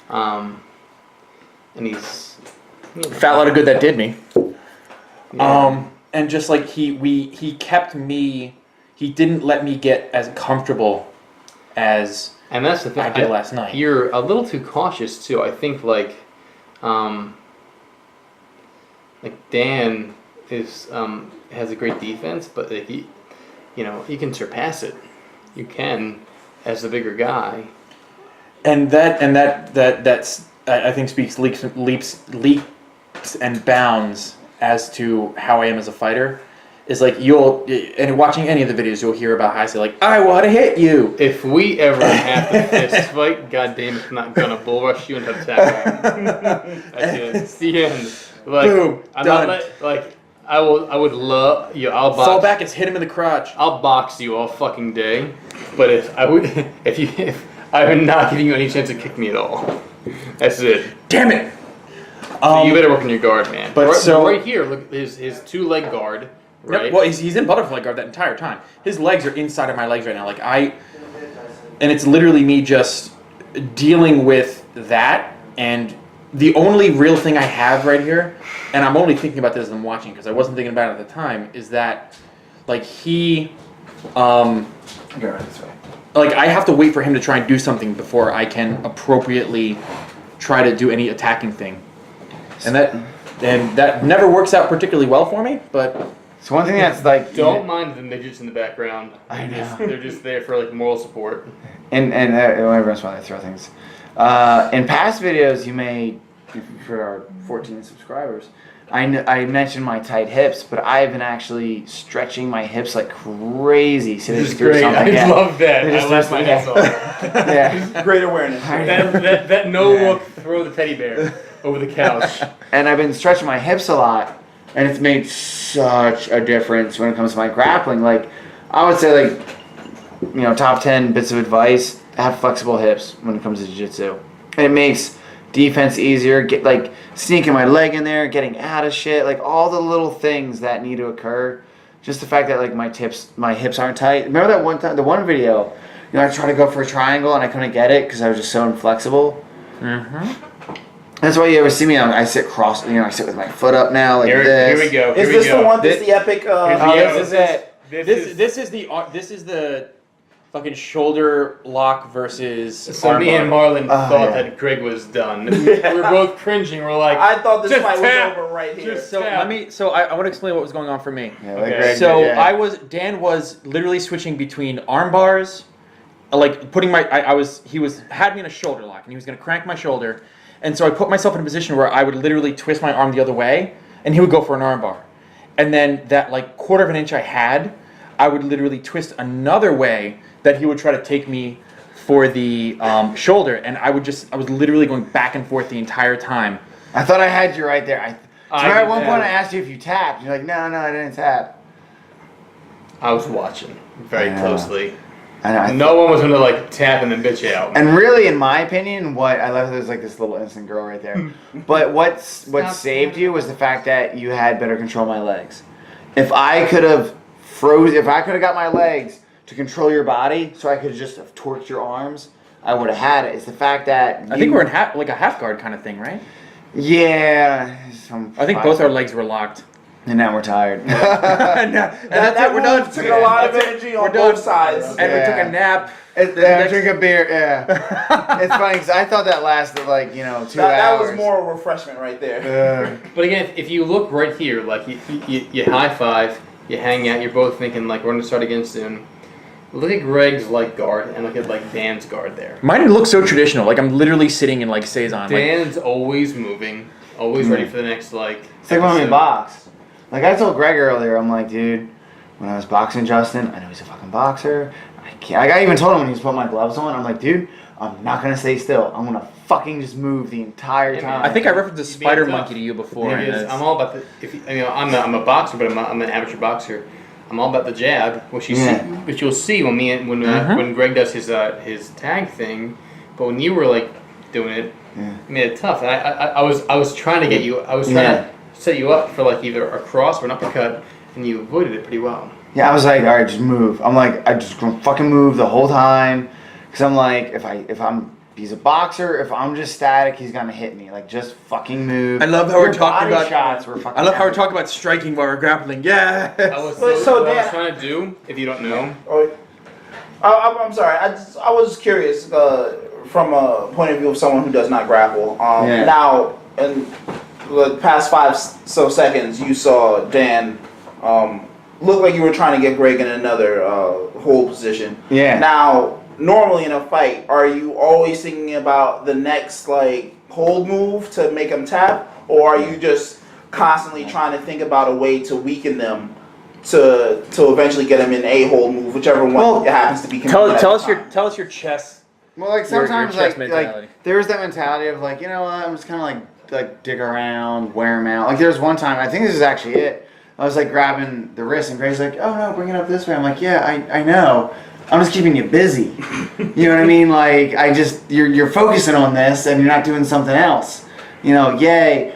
and he's fat lot of good that did me. Yeah. And just like he kept me, he didn't let me get as comfortable as And that's the thing. I did last night. You're a little too cautious too. I think like Dan is has a great defense, but like he can surpass it. You can, as the bigger guy. And that's I think speaks leaps and bounds as to how I am as a fighter. Is like and watching any of the videos, you'll hear about how I say like, I want to hit you. If we ever have to fist fight, goddamn, it's not gonna bull rush you into the tackle. That's it. It's the end. Like, Boom, I'm done. not like I would love you. I'll box. Fall back and hit him in the crotch. I'll box you all fucking day, but if I'm not giving you any chance to kick me at all. That's it. Damn it. So you better work on your guard, man. But right here, look, his 2-leg guard. Right. Yep, well, he's in butterfly guard that entire time. His legs are inside of my legs right now. And it's literally me just dealing with that. And the only real thing I have right here, and I'm only thinking about this as I'm watching because I wasn't thinking about it at the time, is that like Go right this way. like I have to wait for him to try and do something before I can appropriately try to do any attacking thing. And that never works out particularly well for me, but So one thing that's like Don't mind the midgets in the background. I know. They're just there for like moral support. and every once in a while they throw things. In past videos, you may, for our 14 subscribers, I mentioned my tight hips, but I've been actually stretching my hips like crazy. So This is great. I love that. They I just laughed my yeah. ass off. Yeah. Great awareness. That no Yeah. look throw the teddy bear over the couch. And I've been stretching my hips a lot, and it's made such a difference when it comes to my grappling. Like, I would say, like, top 10 bits of advice: have flexible hips when it comes to jiu-jitsu. And it makes defense easier. Get like sneaking my leg in there, getting out of shit, like all the little things that need to occur. Just the fact that like my hips aren't tight. Remember that one time, the one video, I tried to go for a triangle and I couldn't get it because I was just so inflexible. mm-hmm. That's why you ever see me. I sit cross. I sit with my foot up now, like Here this. we go. Is Here this we go. the one that's the epic? Oh, this is it. This is the fucking shoulder lock versus So me and Marlon thought yeah. that Greg was done. We were both cringing. We're like, I thought this Just fight tap. was over right here. Just- So I want to explain what was going on for me. Yeah, Okay. Greg So did, yeah. Dan was literally switching between arm bars, like putting he had me in a shoulder lock and he was gonna crank my shoulder, and so I put myself in a position where I would literally twist my arm the other way, and he would go for an arm bar, and then that like quarter of an inch I had, I would literally twist another way that he would try to take me for the shoulder, and I was literally going back and forth the entire time. I thought I had you right there. I at did one that. point I asked you if you tapped. You're like, no, I didn't tap. I was watching very I know. closely. I know. No one was gonna like tap and then bitch out. And really, in my opinion, what I love there's like this little innocent girl right there. But what saved you was the fact that you had better control of my legs. If I could have got my legs to control your body, so I could just have torqued your arms, I would have had it. It's the fact that I think we're in like a half guard kind of thing, right? Yeah. I think both our legs were locked. And now we're tired. and that's that it. We're done. move took a lot of That's it. energy We're on done. both sides. And we took Yeah. a nap. Drink a beer. Yeah. It's funny because I thought that lasted like 2 hours. That was more a refreshment right there. But again, if you look right here, like you high five, you hang out, you're both thinking like we're gonna start again soon. Look at Greg's like guard and look at like Dan's guard there. Mine look so traditional. Like I'm literally sitting in like Seizon. Like, Dan's always moving, always ready for the next like. It's like when we episode. box. Like I told Greg earlier, I'm like, dude, when I was boxing Justin, I know he's a fucking boxer. I even told him when he was putting my gloves on, I'm like, dude, I'm not gonna stay still. I'm gonna fucking just move the entire Yeah, man. time. I think I referenced the You're being spider tough. monkey to you before. It and is. it's- I'm all about the. I'm a boxer, but I'm an amateur boxer. I'm all about the jab, which you Yeah. see, which you'll see when Mhm. when Greg does his tag thing. But when you were like doing it, Yeah. it made it tough. And I was trying to get you. I was trying Yeah. to set you up for like either a cross or an uppercut, and you avoided it pretty well. Yeah, I was like, all right, just move. I'm like, I just gonna fucking move the whole time, because I'm like, he's a boxer. If I'm just static, he's gonna hit me. Like, just fucking move. I love how Your we're talking body about. shots were fucking. I love how we're epic. talking about striking while we're grappling. Yeah. I was, So what I Dan- was trying to do, if you don't know, I'm sorry. I was curious from a point of view of someone who does not grapple. Now, in the past 5 seconds, you saw Dan looked like you were trying to get Greg in another hold position. Yeah. Now, normally in a fight, are you always thinking about the next like hold move to make him tap, or are you just constantly trying to think about a way to weaken them to eventually get him in a hold move, whichever one Well, it happens to be? Tell convenient at us the your time? chess. Well, like Your sometimes chess like mentality. there's that mentality of like, you know what, I'm just kind of like dig around, wear him out. Like there's one time, I think this is actually it. I was like grabbing the wrist and Greg's like, oh no, bring it up this way. I'm like, yeah, I know. I'm just keeping you busy. You know what I mean? Like you're focusing on this and you're not doing something else. You know, yay.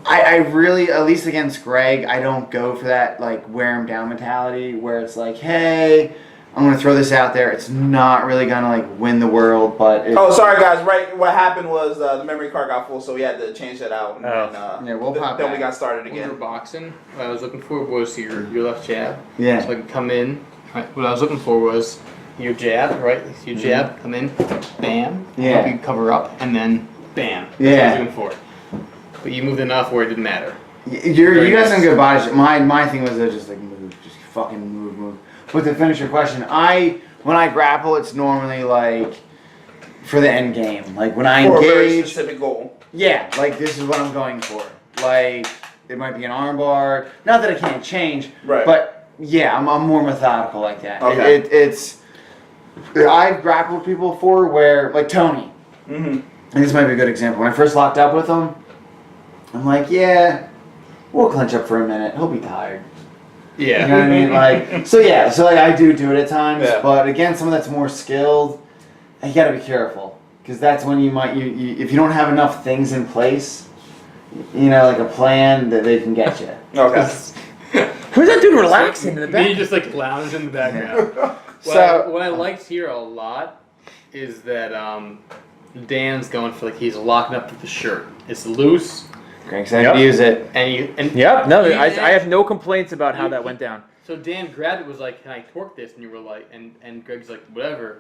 I really, at least against Greg, I don't go for that like wear him down mentality where it's like, hey, I'm gonna throw this out there. It's not really gonna like win the world, but Oh, sorry guys. Right, what happened was the memory card got full, so we had to change that out. And, Yeah, we'll pop Then we back. got started When we were again. boxing, what I was looking for was your left jab. Yeah. So I could come in. Right, what I was looking for was your jab, right? Your jab, come in, bam. Yeah. Help you cover up, and then bam. That's what I Yeah. was looking for. But you moved enough where it didn't matter. You got some good body shit. My thing was to just like move, just fucking move. But to finish your question, when I grapple, it's normally like for the end game. Like when I For a very engage, specific goal. yeah, like this is what I'm going for. Like it might be an armbar. Not that it can't change, Right. but yeah, I'm more methodical like that. Okay. It's I've grappled people before where like Tony. Mm-hmm. And this might be a good example. When I first locked up with him, I'm like, yeah, we'll clinch up for a minute. He'll be tired. Yeah. You know what I mean? Like, so like I do it at times, Yeah. but again, someone that's more skilled, you gotta be careful. Because that's when you might, you if you don't have enough things in place, you know, like a plan, that they can get you. Okay. Who's that dude relaxing in the Me back? just like lounge in the background. So- What I liked here a lot is that Dan's going for like he's locking up the shirt. It's loose, Greg said Yep. to use it. and Yep. No, you- I have no complaints about how that went down. So Dan grabbed it, was like, "Can I torque this?" And you were like, and Greg's like, "Whatever."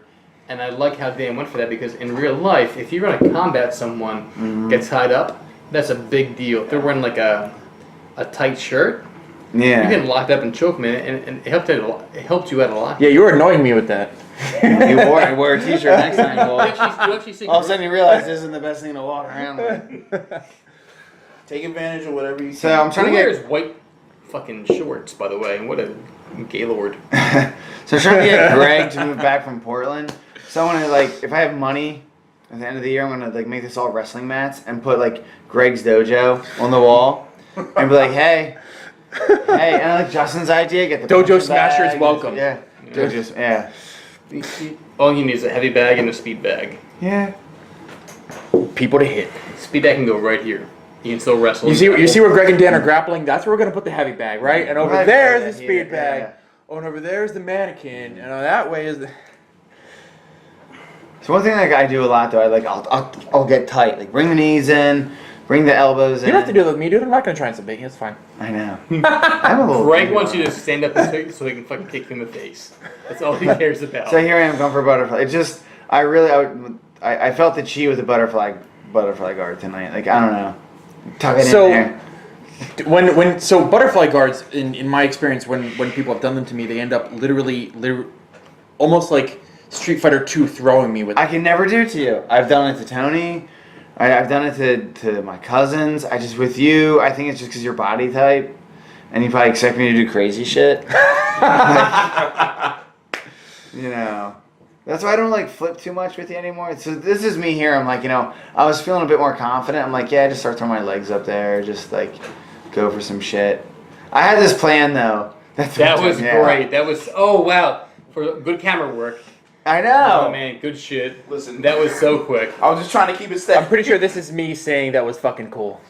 And I like how Dan went for that because in real life, if you're gonna combat someone, get tied up, that's a big deal. If they're wearing like a tight shirt, Yeah. you're getting locked up and choke, man, and it helped you out a lot. Yeah, you were annoying me with that. You wear a t-shirt next time. You Well, actually see all of a sudden you realize this isn't the best thing to walk around with. Take advantage of whatever you So can. I'm trying to wears get, white fucking shorts, by the way. And what a gaylord. so I'm trying to get Greg to move back from Portland. So I want to like, if I have money at the end of the year, I'm gonna like make this all wrestling mats and put like Greg's dojo on the wall and be like, hey, and like Justin's idea, get the Dojo punching Smasher is bag, welcome. Yeah, dojo, yeah, All you need is a heavy bag and a speed bag. yeah. People to hit. Speed bag can go right here. You can still wrestle. You see where Greg and Dan are grappling? That's where we're gonna put the heavy bag, right? And over Right, there's right, the yeah, speed yeah, bag. yeah. Oh, and over there's the mannequin, and that way is the. So one thing like I do a lot though, I'll get tight, like bring the knees in, bring the elbows in. You don't have to do that with me, dude. I'm not gonna try and something. It's fine. I know. I'm a little. Greg wants you to stand up and so he can fucking kick you in the face. That's all he cares about. So here I am going for a butterfly. It just, I felt the chi with the butterfly guard tonight. Like I don't know, tuck it So- in there. So butterfly guards, in my experience, when people have done them to me, they end up literally almost like Street Fighter 2 throwing me with. I can never do it to you. I've done it to Tony. I've done it to my cousins. With you, I think it's just because your body type, and you probably expect me to do crazy shit. You know. That's why I don't like flip too much with you anymore. So this is me here. I'm like, I was feeling a bit more confident. I'm like, yeah, just start throwing my legs up there. Just like go for some shit. I had this plan though. That was Yeah. great. That was wow for good camera work. I know. Oh man, good shit. Listen. That was so quick. I was just trying to keep it I'm steady. pretty sure this is me saying that was fucking cool.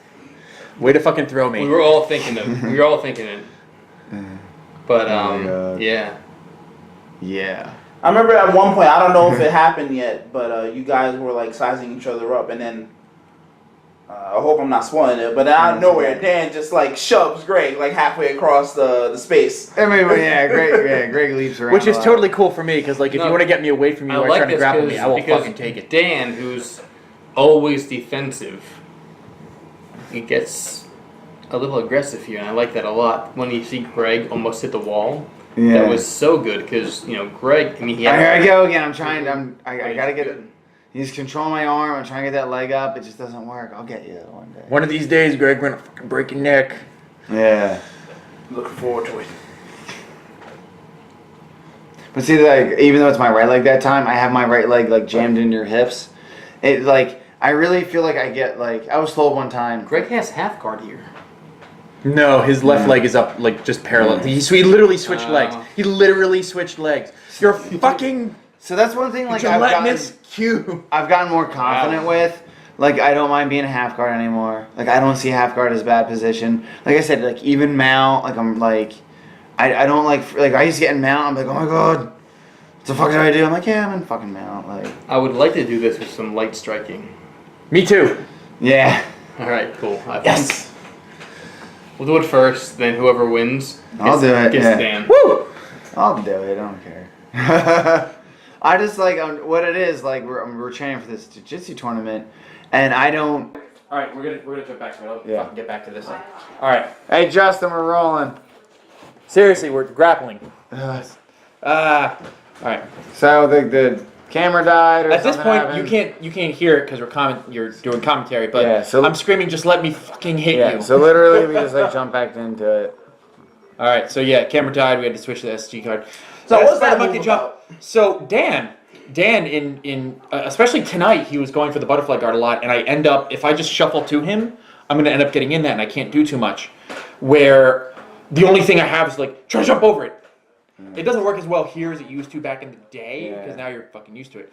Way to fucking throw me. We were all thinking it. We were all thinking it. But Oh my God. yeah. Yeah. I remember at one point, I don't know if it happened yet, but you guys were like sizing each other up, and then I hope I'm not spoiling it, but out of nowhere, Dan just like shoves Greg like halfway across the space. I mean, but yeah, Greg leaps around. Which a is lot. totally cool for me, because like if No, you want to get me away from you or trying to grapple me, I will because fucking take it. Dan, who's always defensive, he gets a little aggressive here, and I like that a lot. When you see Greg almost hit the wall, Yeah. that was so good because Greg. I mean, he had. Here I go again. I'm trying. I But gotta he's get. good. He's controlling my arm. I'm trying to get that leg up. It just doesn't work. I'll get you one day. One of these days, Greg, we're gonna fucking break your neck. Yeah. Looking forward to it. But see, like, even though it's my right leg that time, I have my right leg like jammed into your hips. It like I really feel like I get like I was told one time. Greg has half guard here. No, his left Yeah. leg is up, like, just parallel. He literally switched legs. Oh. He literally switched legs. You're fucking So that's one thing. Like gelatinous cube. I've gotten more confident with. Like I don't mind being a half guard anymore. Like I don't see half guard as a bad position. Like I said, like even mount. Like I'm like, I don't like I used to get in mount. I'm like, oh my god, what the fuck did I do? I'm like, yeah, I'm in fucking mount. Like I would like to do this with some light striking. Me too. yeah, All right, cool. yes, We'll do it first, then whoever wins I'll do it, gets yeah. Dan. Woo! I'll do it. I don't care. I just like what it is. Like we're training for this jiu-jitsu tournament, and I don't. All right, we're gonna jump back to it. I'll Yeah. fucking get back to this. All right, Hey Justin, we're rolling. seriously, we're grappling. Uh, All right. so the camera died. Or At this something point, happened. you can't hear it because you're doing commentary. But Yeah, so- I'm screaming, just let me fucking hit Yeah. you. So literally, we just like jump back into it. All right, so yeah, camera died. We had to switch to the SG card. So That's what's that monkey move jump. about? So Dan in especially tonight, he was going for the butterfly guard a lot, and I end up if I just shuffle to him, I'm gonna end up getting in that, and I can't do too much. Where the only thing I have is like try to jump over it. It doesn't work as well here as it used to back in the day Yeah. because now you're fucking used to it.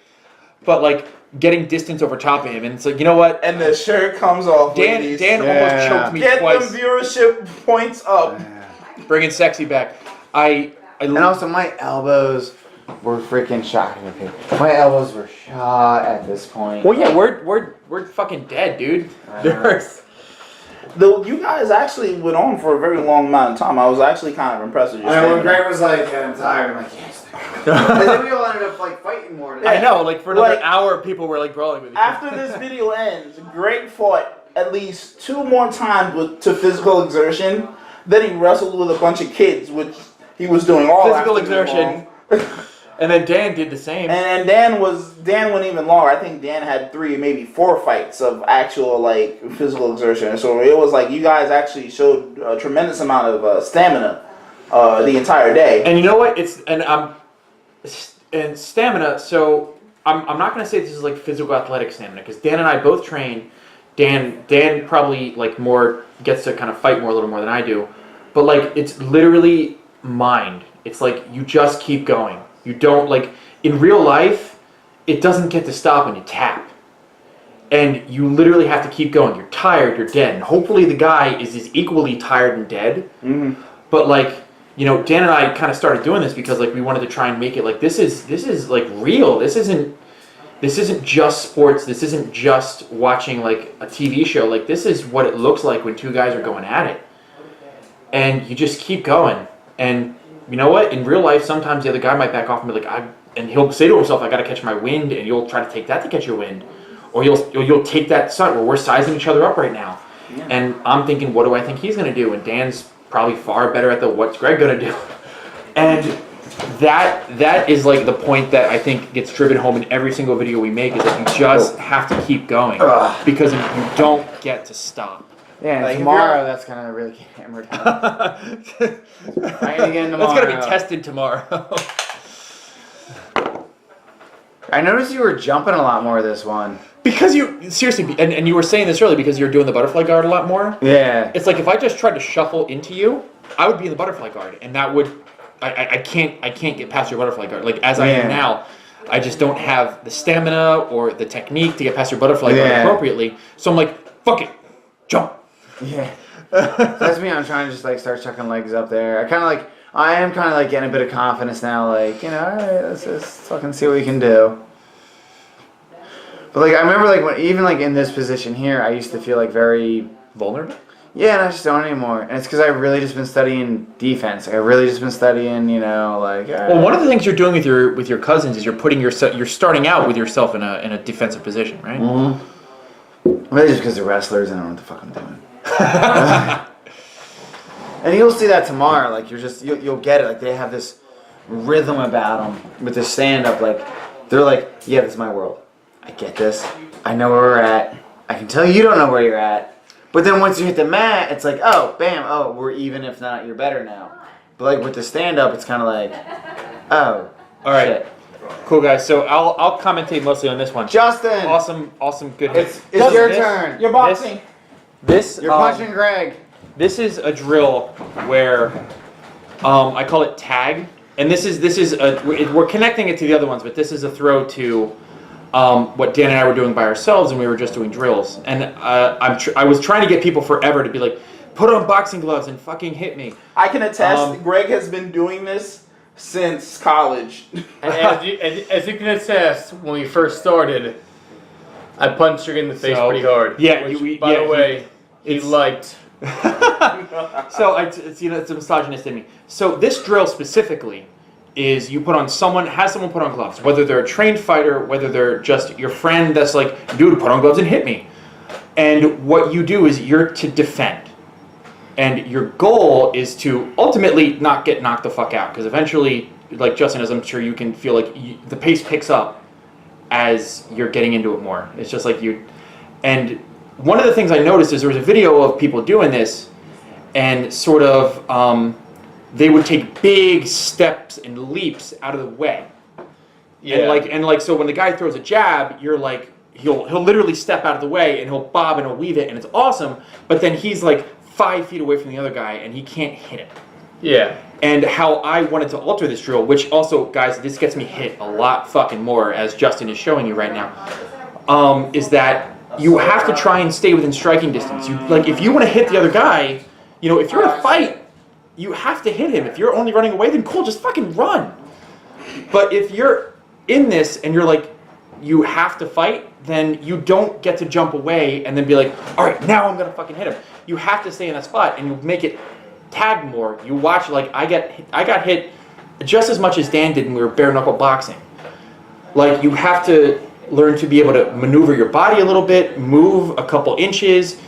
But like getting distance over top of him, and it's like you know what, And the shirt comes off. Dan ladies. Dan Yeah. almost choked me Get twice, them viewership points up. bringing sexy back. I And also, my elbows were freaking shocking to me. My elbows were shot at this point. well yeah, we're fucking dead, dude. There's- Though you guys actually went on for a very long amount of time. I was actually kind of impressed with your And when stamina. Greg was like, I'm tired, I'm like, yes. And then we all ended up like fighting more. I know, like for another Like- hour, people were like brawling with each other. After this video ends, Greg fought at least 2 more times to physical exertion. Then he wrestled with a bunch of kids, which he was doing all Physical afternoon exertion. long. And then Dan did the same. And Dan went even longer. I think Dan had 3, maybe 4 fights of actual like physical exertion. So it was like you guys actually showed a tremendous amount of stamina the entire day. And you know what? And stamina. So I'm not gonna say this is like physical athletic stamina because Dan and I both train. Dan probably like more gets to kind of fight more a little more than I do, but like it's literally mind. It's like you just keep going. You don't like in real life. It doesn't get to stop when you tap. And you literally have to keep going. You're tired, you're dead. And hopefully the guy is as equally tired and dead. Mm-hmm. But like, Dan and I kind of started doing this because like we wanted to try and make it like this is like real. This isn't just sports. This isn't just watching like a TV show. Like this is what it looks like when 2 guys are going at it. And you just keep going. And you know what? In real life, sometimes the other guy might back off and be like, and he'll say to himself, I got to catch my wind, and you'll try to take that to catch your wind. Or you'll take that side where we're sizing each other up right now. Yeah. And I'm thinking, what do I think he's going to do? And Dan's probably far better at the what's Greg going to do. And that is like the point that I think gets driven home in every single video we make is that you just have to keep going Ugh. because you don't get to stop. Yeah, and Like, if tomorrow you're- that's gonna really get hammered out. That's again gonna be tomorrow. tested tomorrow. I noticed you were jumping a lot more this one. Because you seriously, and you were saying this earlier because you're doing the butterfly guard a lot more. Yeah. It's like if I just tried to shuffle into you, I would be in the butterfly guard, and that would I can't get past your butterfly guard. Like as I am Yeah. now, I just don't have the stamina or the technique to get past your butterfly guard Yeah. appropriately. So I'm like, fuck it, jump. Yeah. That's me. I'm trying to just like start chucking legs up there. I am kind of like getting a bit of confidence now. Like, all right, let's just fucking see what we can do. But like, I remember like when even like in this position here, I used to feel like very Vulnerable. yeah, and I just don't anymore. And it's because I've really just been studying defense. Like, I've really just been studying, like. All right. Well, one of the things you're doing with your cousins is you're starting out with yourself in a defensive position, right? Mhm. Maybe just because they're wrestlers and I don't know what the fuck I'm doing. And you'll see that tomorrow. Like you'll get it. Like they have this rhythm about them with this stand up. Like they're like, yeah, this is my world. I get this. I know where we're at. I can tell you don't know where you're at. But then once you hit the mat, it's like, oh, bam, oh, we're even. If not, you're better now. But like with the stand up, it's kind of like, oh, All right. shit. Cool guys. So I'll commentate mostly on this one. Justin, Awesome, good hit. it's your This- turn. You're boxing. This You're punching Greg. This is a drill where I call it tag, and this is we're connecting it to the other ones, but this is a throw to what Dan and I were doing by ourselves, and we were just doing drills. And I was trying to get people forever to be like, put on boxing gloves and fucking hit me. I can attest. Um, Greg has been doing this since college. And as you can attest, when we first started, I punched her in the face So, pretty hard. yeah, Which, by the way, he it's- liked. So it's it's a misogynist in me. So this drill specifically is you put on have someone put on gloves, whether they're a trained fighter, whether they're just your friend that's like, dude, put on gloves and hit me. And what you do is you're to defend. And your goal is to ultimately not get knocked the fuck out, because eventually, like Justin, as I'm sure you can feel like the pace picks up as you're getting into it more. It's just like you, and one of the things I noticed is there was a video of people doing this, and sort of they would take big steps and leaps out of the way. Yeah. And like so when the guy throws a jab, you're like he'll literally step out of the way and he'll bob and he'll weave it and it's awesome. But then he's like 5 feet away from the other guy and he can't hit him. Yeah. And how I wanted to alter this drill, which also, guys, this gets me hit a lot fucking more, as Justin is showing you right now, is that you have to try and stay within striking distance. You like if you want to hit the other guy, you know, if you're in a fight, you have to hit him. If you're only running away, then cool, just fucking run. But if you're in this and you're like, you have to fight, then you don't get to jump away and then be like, all right, now I'm gonna fucking hit him. You have to stay in that spot and you make it tag more. You watch, like I got hit just as much as Dan did when we were bare knuckle boxing. Like you have to learn to be able to maneuver your body a little bit, move a couple inches,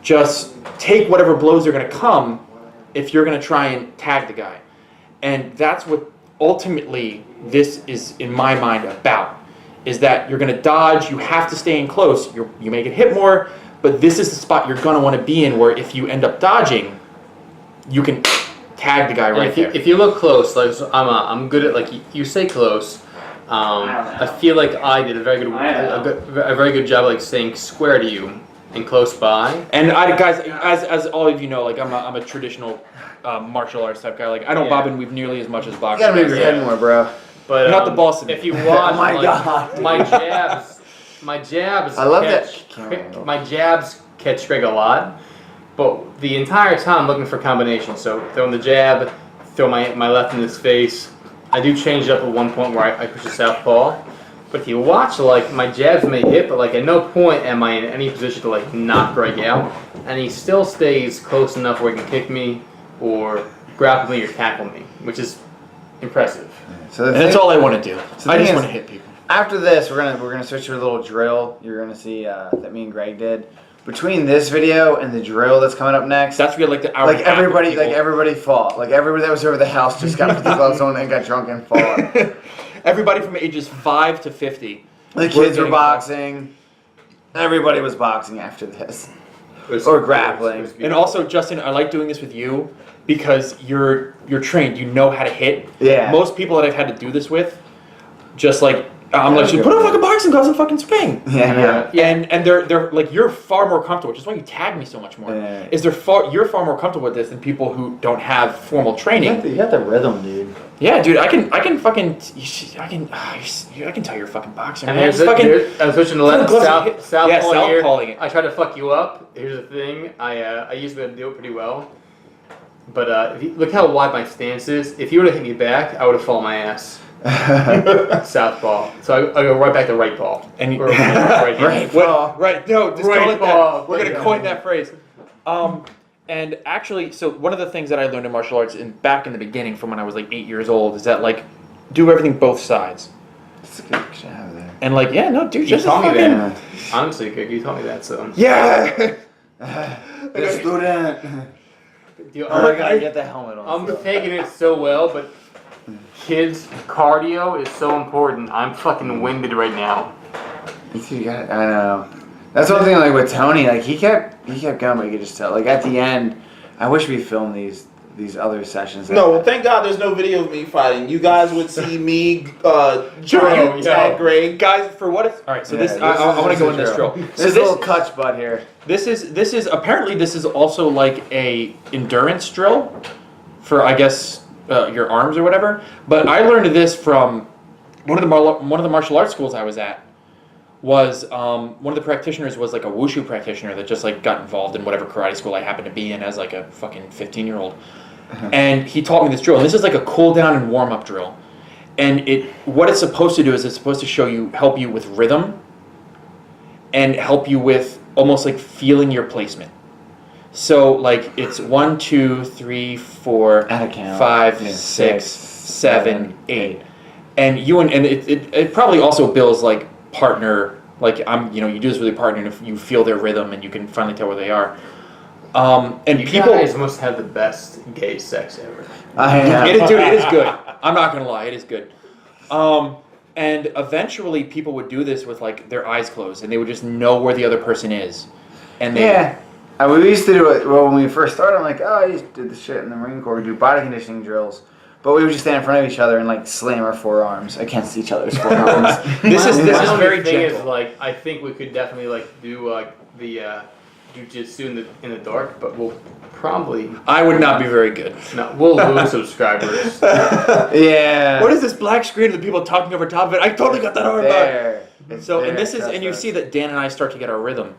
just take whatever blows are gonna come if you're gonna try and tag the guy. And that's what ultimately this is, in my mind, about, is that you're going to dodge, you have to stay in close, you may get hit more, but this is the spot you're going to want to be in where if you end up dodging, you can tag the guy And right there. if you look close, like so I'm good at, like you say close. I feel like I did a very good job, like staying square to you and close by. And guys, as all of you know, like I'm a traditional martial arts type guy. Like I don't bob and weave nearly as much as You boxing. gotta move your guys. head more, bro. But Not the boss of me. If you watch, Oh my God, dude. my jabs. I love catch, my jabs catch Greg a lot, but the entire time looking for combinations. So throwing the jab, throw my left in his face. I do change it up at one point where I push the southpaw. But if you watch, like my jabs may hit, but like at no point am I in any position to like knock Greg out, and he still stays close enough where he can kick me or grapple me or tackle me, which is impressive. So And that's all I want to do. So I the just thing want to is- hit people. After this, we're gonna switch to a little drill. You're gonna see that me and Greg did. Between this video and the drill that's coming up next, That's where like the hour like and a half of everybody people. fought. Like everybody that was over the house just got the gloves on and got drunk and fought. Everybody from ages 5 to 50. The kids were getting- boxing. Everybody was boxing after this. It was- Or grappling. it was And beautiful. also, Justin, I like doing this with you because you're trained. You know how to hit. Yeah. Most people that I've had to do this with, just like I'm like, put on fucking boxing gloves and fucking swing. Yeah. And they're like, you're far more comfortable, which is why you tag me so much more. Yeah. You're far more comfortable with this than people who don't have formal training. You got the rhythm, dude. Yeah, dude, I can fucking I can tell you're a fucking boxer. And Man. here's Just fucking I was switching to Put the gloves south, and hit- south yeah, pole south here. calling it. I try to fuck you up. Here's the thing. I usually do it pretty well. But if you, look how wide my stance is. If you would have hit me back, I would have fallen my ass. Southpaw. So I go right back to right paw. And Or right hand. Right. What? Right. No, just Right call it ball. that. We're gonna Yeah. coin that phrase. And actually, so one of the things that I learned in martial arts back in the beginning, from when I was like 8 years old, is that like do everything both sides. It's a good job there. And like, yeah, no, dude, You just taught me fucking, that. Honestly, Greg, you taught me that. So yeah. The student. Dude, Oh my god, get the helmet on. I'm taking it so well, but kids, cardio is so important. I'm fucking winded right now. I know. That's one thing. Like with Tony, like he kept going, but you could just tell. Like at the end, I wish we filmed these other sessions. No, well, thank God there's no video of me fighting. You guys would see me, Sure, tag Greg. Guys, for what it's all right. So Yeah, this I want to go in this drill. This So is a little clutch butt here. This is apparently this is also like a endurance drill for I guess your arms or whatever. But I learned this from one of the martial arts schools I was at. Was one of the practitioners was like a wushu practitioner that just like got involved in whatever karate school I happened to be in as like a fucking 15-year-old. And he taught me this drill. And this is like a cool down and warm up drill. And what it's supposed to do is it's supposed to help you with rhythm and help you with almost like feeling your placement. So like it's 1, 2, 3, 4, At a count. 5, Yeah, 6, 7, 8. And it probably also builds like partner, like you do this with your partner and you feel their rhythm and you can finally tell where they are. And You people, guys must have the best gay sex ever. I know. it is good. I'm not gonna lie, it is good. And eventually people would do this with like their eyes closed and they would just know where the other person is. And they, Yeah. We used to do it when we first started. I'm like, oh, I used to do this shit in the Marine Corps. We do body conditioning drills. But we would just stand in front of each other and like slam our forearms against each other's forearms. This is My only very thing gentle. is like I think we could definitely like do the jujitsu in the dark, but we'll probably I would not be very good. we'll lose subscribers. Yeah. What is this black screen of the people talking over top of it? I totally got that hard back. There. It's So there, and this is trust and you us. see that Dan and I start to get our rhythm.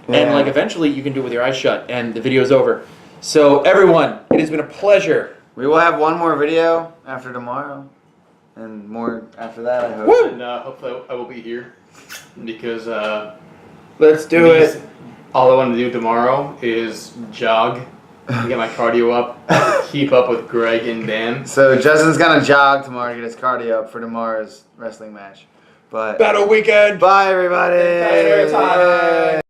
Yeah. And like eventually you can do it with your eyes shut and the video's over. So everyone, it has been a pleasure. We will have one more video after tomorrow, and more after that. I hope. Woo! And hopefully I will be here because Let's do it. all I want to do tomorrow is jog, get my cardio up, keep up with Greg and Dan. So Justin's gonna jog tomorrow to get his cardio up for tomorrow's wrestling match. But Battle weekend. bye everybody. Thanks for your time. Bye.